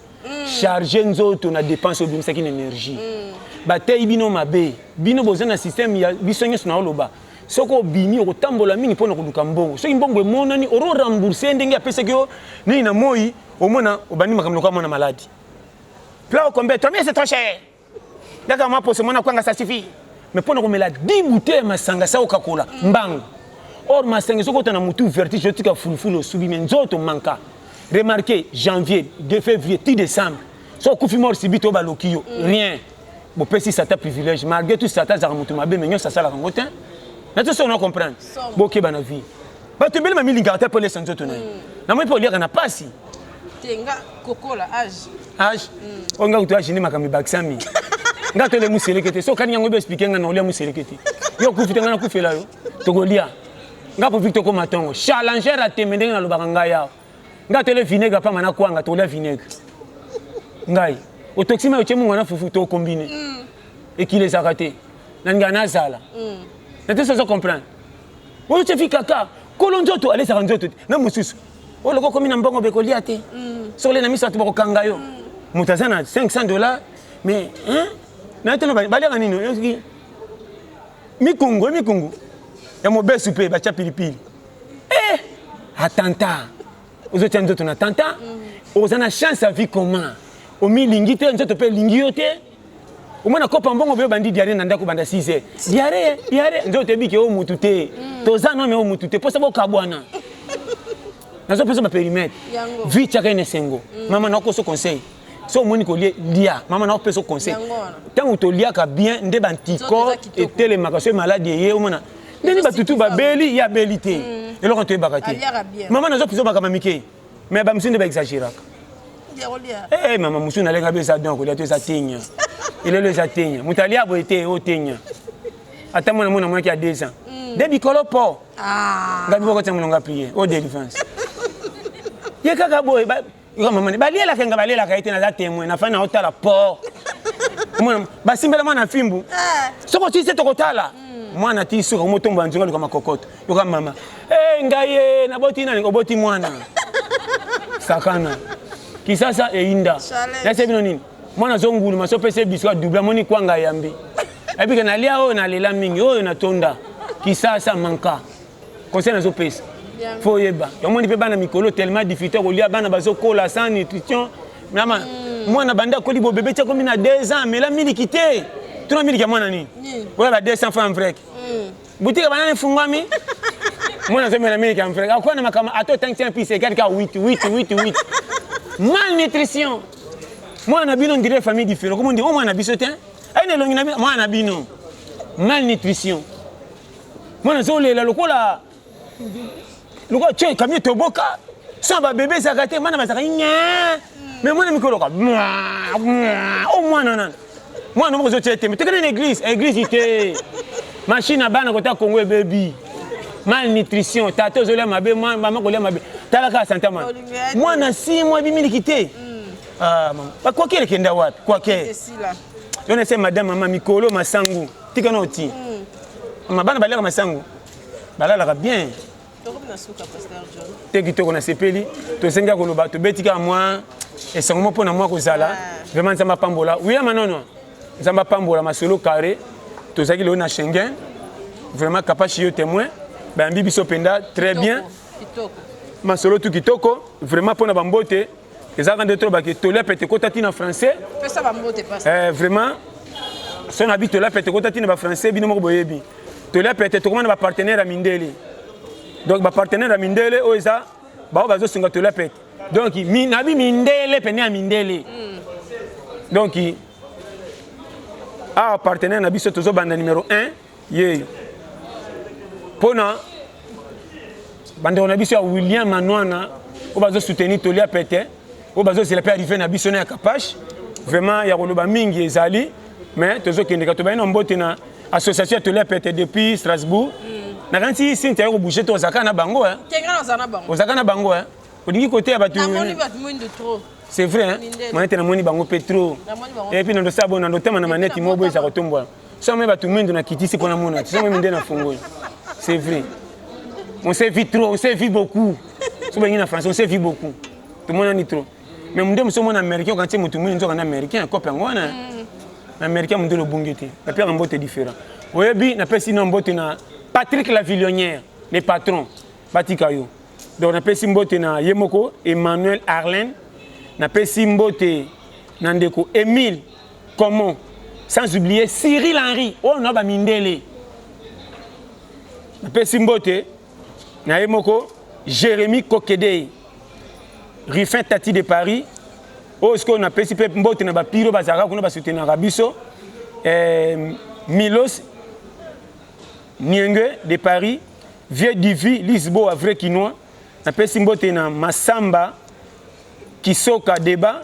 charger nzoto na dépense obimisa ki énergie batay bino mabe bino bozana système ya biso nyonso na oloba soko bini okotambola mingi pona koluka mbongo soki mbongo emonani oro rembourser ndenge apesa ki ni na moi omona obani makamlo kwa mona maladi plat au combien toi c'est trop cher d'accord moi pour ce mona kwanga ça suffit mais pona komela 10 bouteilles masanga sa okakola mbango or masanga soko tana mutu vertige tika fulfulo subi menzoto manka remarquez janvier de février ti décembre so kufi mort sibito balokio rien bo pesi ça ta privilège malgré tout ça ta za mutu mabe menyo ça sala ngotin na tout ça on comprend bo ke bana vie ba te bel mami lingata pour les sanzoto na moi pour lire na pasi tenga kokola âge on nga kutu ajini makami baksami nga to le muselekete so kani yango be expliquer nga na olia muselekete yo ku fitanga na ku fela yo to golia nga po victo ko matongo challenger a temende na lobaka nga ya nga to le vinaigre pa mana kwanga to le vinaigre ngai o toxima yo chemu ngana fufu to combiner et qui les a ratés na ngana zala na tout ça se comprend o te fi kaka kolonzo to aller sa nzoto na mususu o loko komi na mbongo be kolia te sur les amis ça te bako kanga yo mutazana $500 mais hein na telo bali kanino yoski mikungu ya mobe souper ba cha pilipili atanta ozo tendo to na tanta ozana chance à vie comment o mi lingite nzoto pe lingiote o mona kopa mbongo be bandi diaré na ndako banda 6 diaré nzoto biki o mutute tozana me o mutute posa bo kabwana nazo pesa ba périmètre vite chaka ine sengo mama na ko so conseil so moni ko lia mama na pesa conseil tant to lia ka bien nde bantiko et tele makaso malade ye o mona ndeni batutu ba beli ya belité et lo quand tu bakati mama nazo pesa ba kamamike mais ba msinde ba exagérer Eh maman musu na lenga besa donc il a tout ça tigne. Il est le ça tigne. Mutali a boité au tigne. Attends moi qui a 2 ans. Debi kolo po. Ah. Ngabi boko tsa mulonga prier au délivrance. Ye kaka boy ba maman ba lela kenga ba lela kaite na za témoin na fana otala po. Moi ba simbela mwana fimbu. Soko tise tokotala. Mwana ti suka motomba nzonga luka makokoto. Yoka mama. Eh ngaye na boti na ngoboti mwana. Sakana. Kisasa einda. Nase bino nini? Mwana zongulu maso pese biswa double moni kwanga yambi. Ebi ke nalia o na lela mingi o na tonda. Kisasa manka. Conseil nazo pesa. Faut yeba. Yomoni pe bana mikolo tellement difficile ko lia bana bazo kola sans nutrition. Mama mwana banda ko libo bébé tcha komi na 2 ans mais la mili kité. Tu na mili ka mwana nini? Wala 200 francs frère. Boutique banane fungwami. Mwana zo mela mili ka frère. Akwana makama ato tank pise 8. Malnutrition. Moi, on a une famille différente. Comment on dit? Moi, on a bisotin. Moi, on a bino. Malnutrition. Moi, on a le cola. Le cola, tu es comme tu boka. Sans bébé, ça gâté. Moi, on a mais moi, on a micro. Oh, moi, non. Moi, on a besoin de te. Mais tu connais l'église. L'église, était. Machine à ban à côté de Congo, baby. Malnutrition. Tato, je l'aime, maman, je l'aime. T'as la casse, moi, on a 6 mois, 8 000 quittés. Ah, maman. Quoi qu'il y ait kenda wapi? Quoi qu'il y ait. Je ne sais, madame, maman, Mikolo, Masangu. Tu connais aussi. Maman, bana balera Masangu. Balera bien. Tu es qui sepeli. Tu es senga koloba. Tu beti ka moi. Et c'est moi pour moi kozala. Vraiment, ça m'a pambola. Oui, non. Ça m'a pambola. Ma solo carré. Tu sais qu'il est na Schengen. Vraiment capable de témoin. Ben bibi sopenda très bien. Ma solo tout kitoko. Vraiment pour na bambote. Les gens de trop que tolia pete kotati en français. Ça va monter pas. Vraiment. Son habit tolia pete kotati en français bino mo boyebi. Tolia pete to comment ba partenaire à Mindele. Donc ba partenaire à Mindele o eza ba bazo singa tolia pete. Donc nabi Mindele pene à Mindele. Donc partenaire na biso tozo banda numéro 1 ye. Pona banda na biso William Manwana o bazo soutenir tolia pete. O bazo c'est la paix arrivé na bisone ya Kapache. Vraiment ya koloba mingi ezali mais tozo kendeka to ba ina mbote na association tolia pete depuis Strasbourg. Na kanti si ntia ko bouger to zaka na bango hein. Kenga na bango. Ozaka na bango hein. Odingi côté ya batu. Na moni batu mwindi trop. C'est vrai hein. Manete na moni bango petro. Et puis na ndo sabo na ndo tema na maneti mobo za kotombwa. So me batu mwindi na kitisi pona mona. So me minde na fongo. C'est vrai. On s'est vu trop, on s'est vu beaucoup. So bengi na France, on s'est vu beaucoup. Tout le monde en trop. Mais mon sommes américain quand tu es américain, américain mon le bungeti. La pierre en botte est différent. Oyebi na pesi na mbote na Patrick Lavillonnière, les patrons Batikayo. Donc na pesi mbote na Yemoko Emmanuel Arlen, na pesi mbote na ndeko Émile Comment, sans oublier Cyril Henry. Oh non ba mindele. Na pesi mbote na Yemoko Jérémy Kokedei. Rifin Tati de Paris. Oh, ce qu'on a fait, c'est mbote na ba piro bazara kuna ba soutenir Rabiso. Milos Nienge de Paris. Vieux Divi Lisboa vrai quinois. Na pesi mbote na Masamba Kisoka Deba.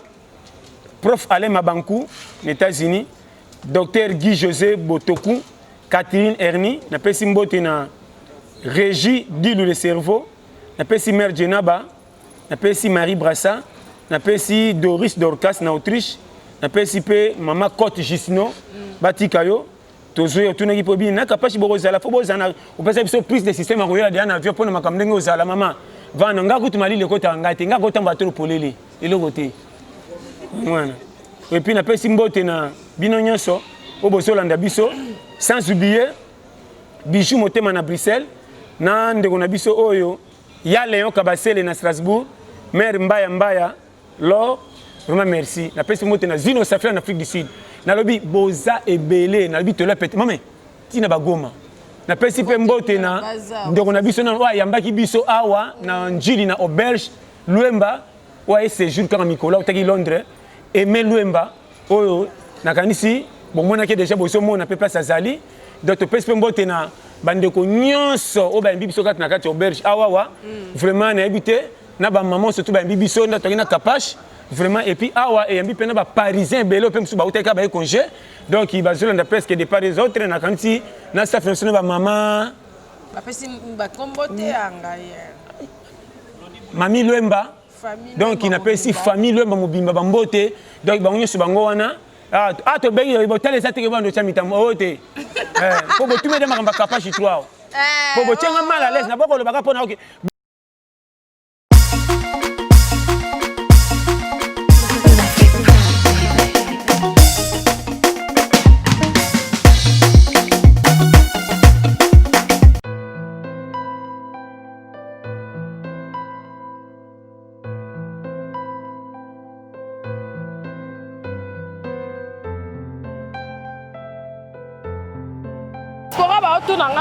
Prof Alain Mabankou, les États-Unis. Docteur Guy José Botokou. Catherine Erni. Na pesi mbote na Régie Dilou le cerveau. Na pesi Mère Djenaba. Napesi Marie Brassa, napesi Doris Dorcas na Autriche, napesi pe Mama Cote Gisno, Batikayo, tozo tuna ki pobi na kapashi bozala fo bozana, o pesa biso plus de système royal de avion pour na makamdenge ozala mama. Vana nga kutumali le kota ngate, nga kota mbatolo polele, eloko te. Mwana. Et puis napesi mbote na bino nyonso, o bozolanda biso, sans oublier Bijou Motema na Bruxelles, na ndeko na biso oyo, ya Léon Kabasele na Strasbourg. Mère Mbaya, Laure, vraiment merci. La peste montée na Zino Safra en Afrique du Sud. Na lobi boza et belé, na lobi te la pète. Maman, tina bagoma. Na peste pe mbote na ndeko na biso na wa yambaki biso awa na njili na auberge Luemba wa e séjour quand Nicolas otaki Londres et mais Luemba oyo na kanisi bon mona ke déjà boso mona pe place azali. Donc te peste pe mbote na bandeko nyonso o ba biso kat na kati auberge awa wa vraiment na habité na ba maman surtout ba bibiso na toki na Kapache vraiment et puis awa et ambi pena ba parisien belo pe msuba uteka ba congé donc il va zolanda presque des part des autres na kanti na staff national ba maman ba pesi ba kombote anga Mami Luemba donc il n'appelle si famille Luemba mobimba bambote donc ba nyoso bango wana to bengi botale sa teke bando chamita mote ko botume de makamba kapashi toi ko botenga mal à l'aise na boko lo baka pona OK.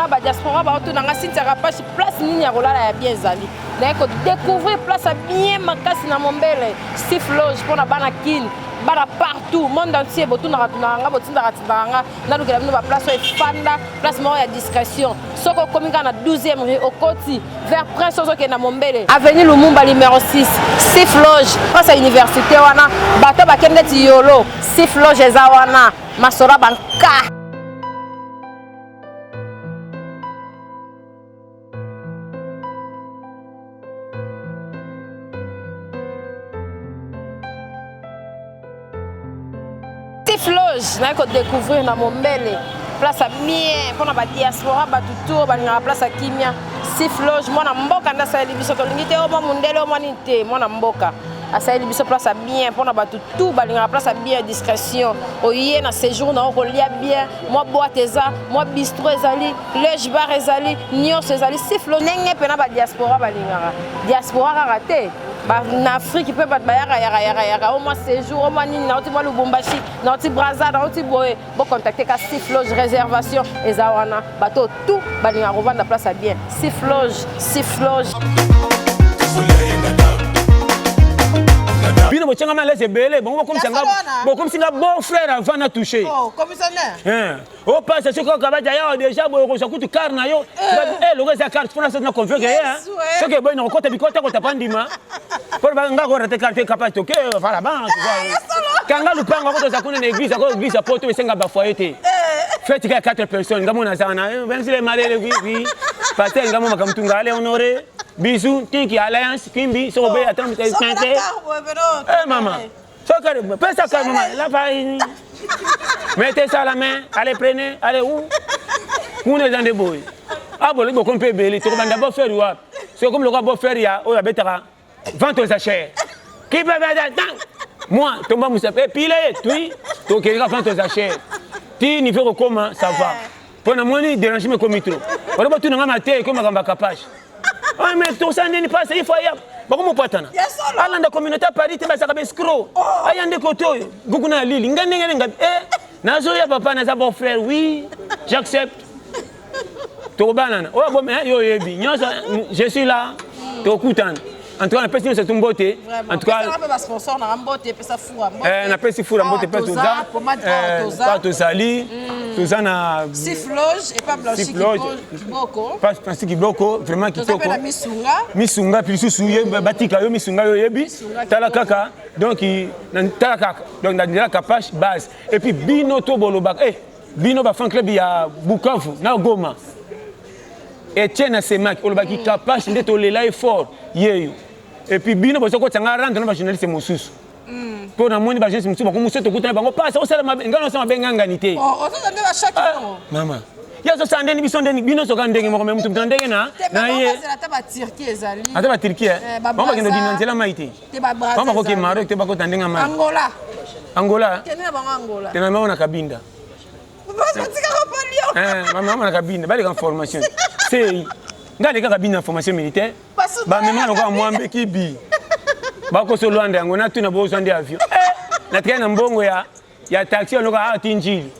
Ba diaspora ba otunanga Cynthia Kapashi place nini ya kolala ya bien ezali na ko découvrir place bien makasi na Mombele Steve Loge pour na bana kin bana partout monde entier botunanga tunanga botinda nga na lukela bino ba place efanda place moko ya discrétion soko komika na 12e rue Okoti vers Prince Ozoke na Mombele avenue Lumumba numéro 6 Steve Loge place à université wana bato bakende ti yolo Steve Loge eza wana masora banka. Loge na ko découvrir na Mombele place à bien pour na ba diaspora ba tuto ba na place à kimia Steve Loge mona mboka nda sa libiso to lingite o mundele o manite mona mboka asa libiso place à bien pour na ba tuto ba na place à bien discrétion o yé na séjour na ko lia bien moi boîte eza moi bistrot ezali Loge bar ezali nyos ezali Steve Loge nenge pe na ba diaspora ba lingara diaspora raté en Afrique, il peut pas yaka au moins séjour, au moins na oti Lubumbashi, na oti Brazza, na oti Boé, bon contacter ka Steve Loge réservation ezawana, bateau tout balinga revendre la place à bien. Steve Loge. Bino bochanga mala zebele bon comme singa bon frère avant na toucher. Oh, commissionnaire. Oh passe ce ko kabaja ya déjà boy ko sakutu car na yo. Le gars carte pour ça na convoquer hein. Ce que boy no kota bikota ko tapandima. Pour ba nga ko rate carte capable to que voilà ban tu vois. Kanga lupanga ko to sakuna na église ko église poto esenga ba foyer te. Faites que 4 personnes ngamo na sana. Ben si les malais oui. Pasteur ngamo makamtunga ale honoré. Bisous, Tiki Alliance, Kimbi, Sobe, attends, tu es santé. Eh maman, fais ça comme maman, la faille. Mettez ça à la main, allez prenez, allez où? Où est dans des boys? Ah bon, le qu'on peut béler, tu vas d'abord faire quoi? C'est comme le gars faire il y a, oh la bête à vente aux achats. Qui peut faire ça? Moi, ton maman s'appelle pile, tu, tu qui va vente aux achats. Tu niveau comment ça va? Pour la monnaie déranger mes comités. On va tout nous mater comme un capage. Ah mais tout ça n'est pas il faut y avoir beaucoup de patana. Alors la communauté Paris te basa ka escroc. Ayande koto gukuna lili ngane nazo ya papa na za bon frère oui, j'accepte. To banana. Oh bon mais yo yebi. Je suis là. To kutana. En tout cas, on appelle ça une beauté. En tout cas, on a sponsor na beauté, ça fou. On appelle ça fou, beauté pas tout ça. Pas tout ça li. Tout ça na Steve Loge et pas Blanchi Kiboko. Pas Blanchi Kiboko, vraiment kitoko. Ça Misunga. Misunga puis souye batika yo Misunga yo yebi. Tala kaka. Donc tala kaka. Donc na Kapashi base. Et puis bino to bolobak. Bino ba fan club ya Bukavu na Goma. Etienne Semak olobaki Kapashi ndeto lela effort yeyo. Et puis bino bozo ko tanga rendre na journaliste mosusu. Pour na moni ba journaliste mosusu ba ko muso to kutana bango passe o sala ngano sama benga nganité. Oh, ça ndeba chaque jour. Maman. Ya so sande ni biso ndeni bino so ka ndenge moko mutu ndenge na ye. Ata ba Turquie ezali. Ata ba Turquie. Mama kendo dinanzela maite. Te ba Brazza. Mama ko ke Maroc te ba ko tandenga ma. Angola. Tena ba Angola. Tena mama na kabinda. Mama na kabinda bali ka formation. C'est ngale ka kabinda formation militaire. Ba mema ko amwambe kibi. Ba ko so lwanda yango na tuna bo zande avion. Na tena mbongo ya taxi onoka atinjili.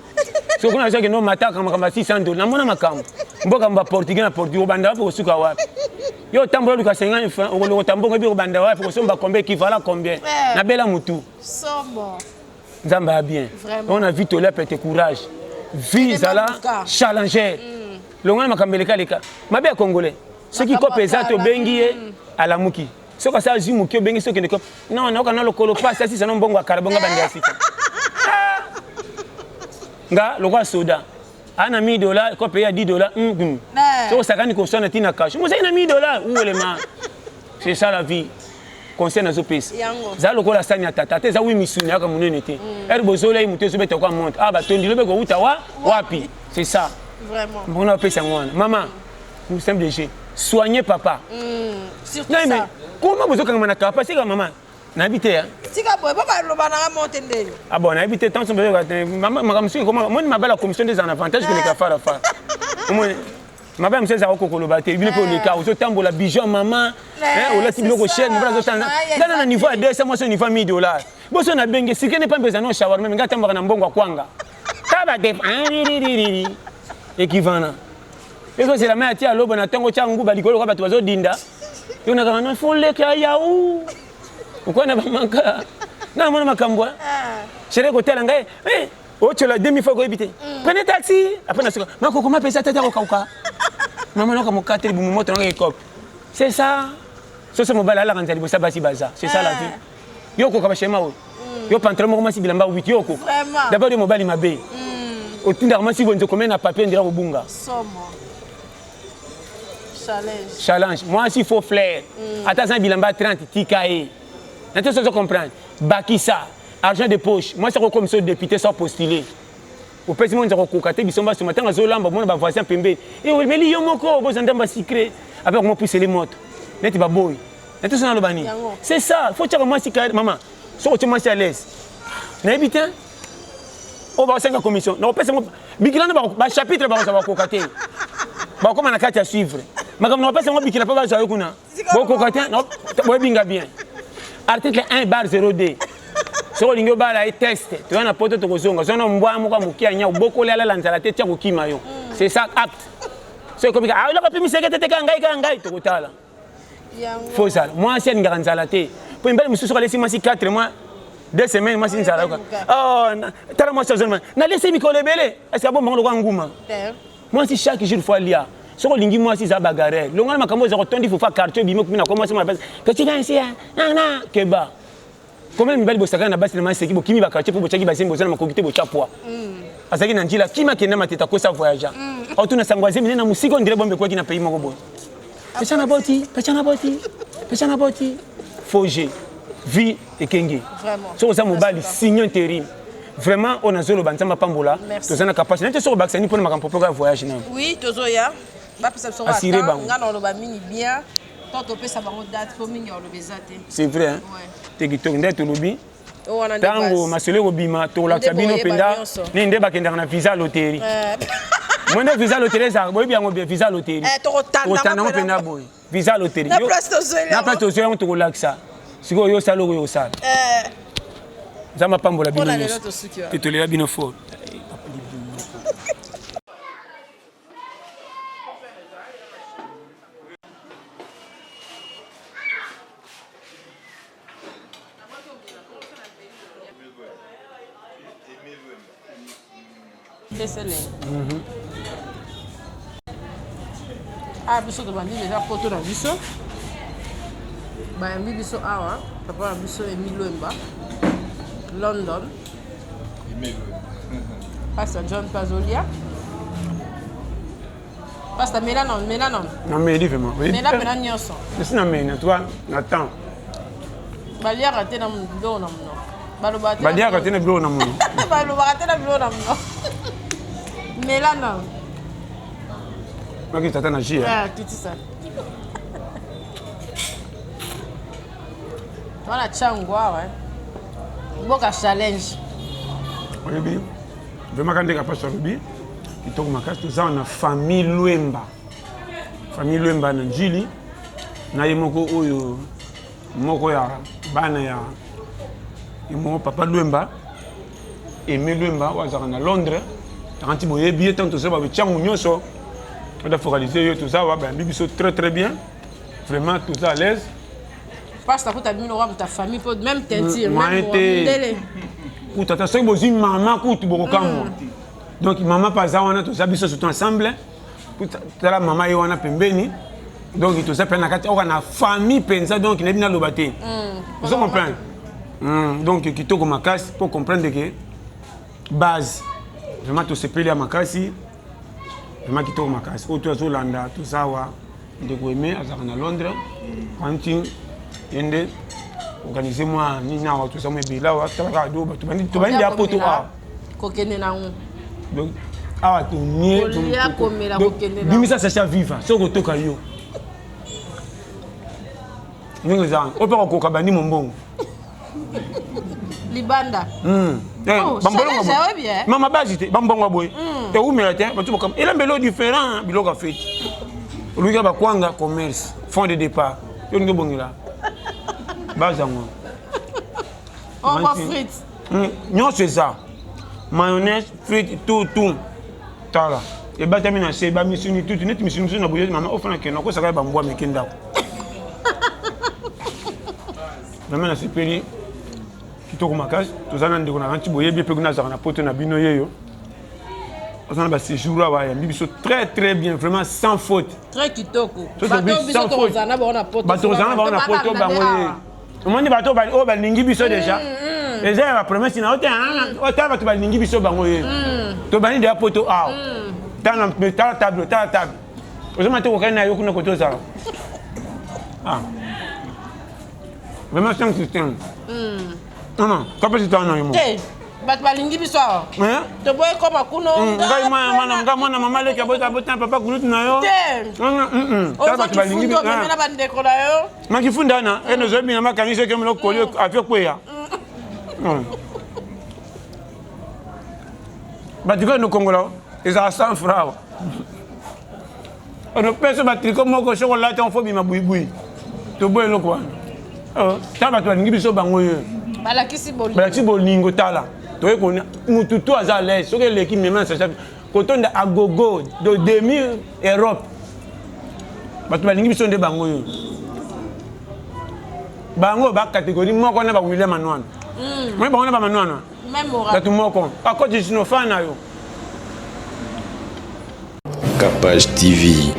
So kuna sasa kino mataka kama $600 na mona makambo. Mboka mba Portugal na Portugal banda wapi kusuka wapi. Yo tambo luka 50 francs o tambongo bi banda wapi ko somba combien qui vala combien. Na bela mutu. Sombo. Nzamba bien. On a vu tout là peut courage. Vie là challenger. Longana makambeleka leka. Mabe congolais. Ce qui copesa to bengi à la muki. Ce que ça, Jim, qui est bien, ce qui est comme. Non, non, on a le colopas, ça, c'est un bon carbone, nga, le roi soda. Un ami $, quoi payer à $10. C'est ça qu'on consomme à Tina Cash. Moi, c'est un ami $. Où est le man? C'est ça la vie. Concerne les opérations. Ça, le roi la sanya tata. Ça, oui, missionaire comme on était. Elle bozole, il monte sur le quoi monte. Ah, bah, tu dis le bec au Outawa, wapi. C'est ça. Vraiment. On a appelé ça. Maman, nous sommes des gens. Soignez papa. Surtout non, mais ça. comment vous avez un capable? C'est comme maman. N'habitez, hein? Ah bon, n'habitez tant que maman, moi, ma belle commission des avantages que les cafards à faire. Ma belle, c'est ça, il vient pour les cas, au temps la bijou, maman, au latin de rocher, nous avons un niveau à 2, c'est moi, c'est un niveau à $1000. Bon, on a bien, si n'est pas besoin de savoir, même quand on va en bon à Kwanga. Équivalent. Et c'est la mère qui a l'eau, on a tant que tu as un goût, tu as un goût, dinda. Et on a un faut le cas, yaou. Pourquoi on a pas manqué? Non, on a manqué. Je l'ai côté l'anglais. Oh, tu l'as demi-fois évité. Prenez taxi. Après, on a dit, mais comment payer ça tête au Kauka? Maman, on a comme 4 mots dans le cop. C'est ça. C'est mon bal à la rentrée, ça basi baza. C'est ça la vie. Yoko comme chez moi. Yo pantalon moi si bilamba 8 yoko. D'abord le mobile m'a bé. Au tinda moi si vous ne commandez un papier ndira obunga. Challenge. Challenge. Moi s'il faut flair. Attends un bilamba 30 tikae. Maintenant ça se comprendre. Bakisa, argent de poche. Moi c'est comme ça député sans postuler. Au petit monde zéro cocaté bisomba ce matin azolamba mon ba voisin pembe. Et oui mais li yo moko bo zanda ba secret. Avec moi pousser les motos. Neti ba boy. Neti ça na lobani. C'est ça, faut que moi si maman. So tu m'as à l'aise. N'habite. On va faire une commission. Non, parce que Bikila ba chapitre ba ça va cocaté. Ba comme na carte à suivre. Mais comme on pas moi Bikila pas ba ça yokuna. Bo cocaté non, bo binga bien. Article 1/0D. So lingo bala et test. Tu as un pote to kozonga. So no mbwa muka mukia nya boko la lanzala tete ko kimayo. C'est ça acte. C'est comme ah la papi miseke tete kangai to kotala. Faut ça. Moi c'est une garanzala té. Pour une belle monsieur sur les 4 mois 2 semaines moi c'est ça. Oh, tala moi ça seulement. Na laisser mi kolebele. Est-ce que bon bango nguma? Moi si chaque jour fois lia. So lingi moi si za bagarre. Longa makambo za kotondi faut faire quartier bimo kumina comment ça ma base. Que tu viens ici na keba. Comment une belle bossaka na base na maseki bo kimi ba quartier pour bochaki basembo za na makokite bo chapwa. Azaki na njila kima kenda mateta ko sa voyager. Au tuna sangwaze mina na musiko ndire bombe kwa kina pays moko bo. Pechana boti. Foger. Vie et Kengi. Vraiment. So ça mobile signe intérim. Vraiment on a zolo banzamba pambola. Tous na capacité sur baksani pour makampo pour voyage na. Oui, tozoya. Ba pesa so wa. Ngana lo ba mini bien. Toto pesa bango date pour mingi lo bezate. C'est vrai hein. Tegito ndeto lobi. Tango masole robima to la cabine penda. Ni ndeba kenda na visa loterie. Moi de visa loterie ça boy bien visa loterie. Totana mo penda boy. Visa loterie. Na place to zoya on to relaxa. Siko yo salo yo sal. Zama pambola bino. Titolera bino fort. Ah, biso de bandi déjà poto na biso. Ba yambi biso awa, papa na biso Emilwemba. London. Pastor John Pazolia. Pastor Melanon. Non mais il vraiment. Mela pena nyonso. C'est na mais toi, attends. Balia raté na ndo na mno. Balia raté na ndo na mno. Baloba raté na ndo na mno. Melanon. Maki tata na jia. Ah, tout ça. Voilà changwa ouais. Boka challenge. Oui bien. Vraiment quand tu as passé rubi, tu tombes ma casse tout ça on a famille Lwemba. Famille Lwemba na Njili. Na yemoko oyo moko ya bana ya mon papa Lwemba. Aimé Lwemba wazaka na Londres. Quand tu boyé bien tant tout ça ba changu nyoso. On a focalisé tout ça, ben bibiso très bien. Vraiment tout ça à l'aise. Parce que tu as mis pour ta famille, pour même teinture, moi été pour ta soeur bozi maman ku tu bokamo. Donc maman pas ça on a tout ça biso tout ensemble. Pour la maman et on a pembeni. Donc tout ça peine on a la famille pensa donc n'est pas lobaté. Vous comprenez? Donc kitoko makasi pour comprendre que base vraiment tout se pele à makasi. Vraiment kitoko makasi. Auto azolanda tout ça wa de goimer à Londres. Quand yende organiser moi ni na tout ça mais là wa tala do tu bandi ya poto a kokene na on. Donc ah tu ni bimisa chercher vivre so ko toka yo. Nous avons opéra au Kokabani Mombong. Libanda. Maman Bazité, Bambonga Boy. Et où mais il a un vélo différent, Biloga fait. Lui qui a Kwanga commerce, fonds de départ. Il y a un bon là. Bazango. On va frites. Non, c'est ça. Mayonnaise, frites, tout. Tala. Et batamina, c'est bamisuni, tout. Net mission na bouillette, maman, au fond, que non, ça va bamboa, mais qu'il vraiment c'est peli kitoko makasi tozana ndeko na ranti boye bien pe kuna za na poto na bino yeyo ozana ba séjour là ya biso très bien vraiment sans faute très kitoko bato biso tozana ba na poto bango ye omoni bato ba o ba lingi biso déjà déjà la promesse na ote ota bato ba lingi biso bango ye to bani de poto a ta table ozama te ko kana yo kuna ko toza vraiment c'est un système. Non, capacité en amour. Eh, balingi biso. To boy comme kuno. Ngai mwana mama le kabota papa kunutu na yo. Ça balingi biso. Na bandeko na yo. Makifunda na eno zobi na makanise kemelo koli afio kweya. Batiko no Congo eza 100 francs. On pèse batriko moko chocolat en fobi mabuibui. To boy lo kwa. Taba tu alingi biso bango ye. Balakisi bolingo tala. To e ko mutu to aza l'aise. So que l'équipe même ça kotonda agogo de demi Europe. Batu balingi biso nde bango ye. Bango ba catégorie moko na ba William Manouane. Moi bango na ba Manouane. Même ora. Tatu moko. Akoti sinofana yo. Capage TV.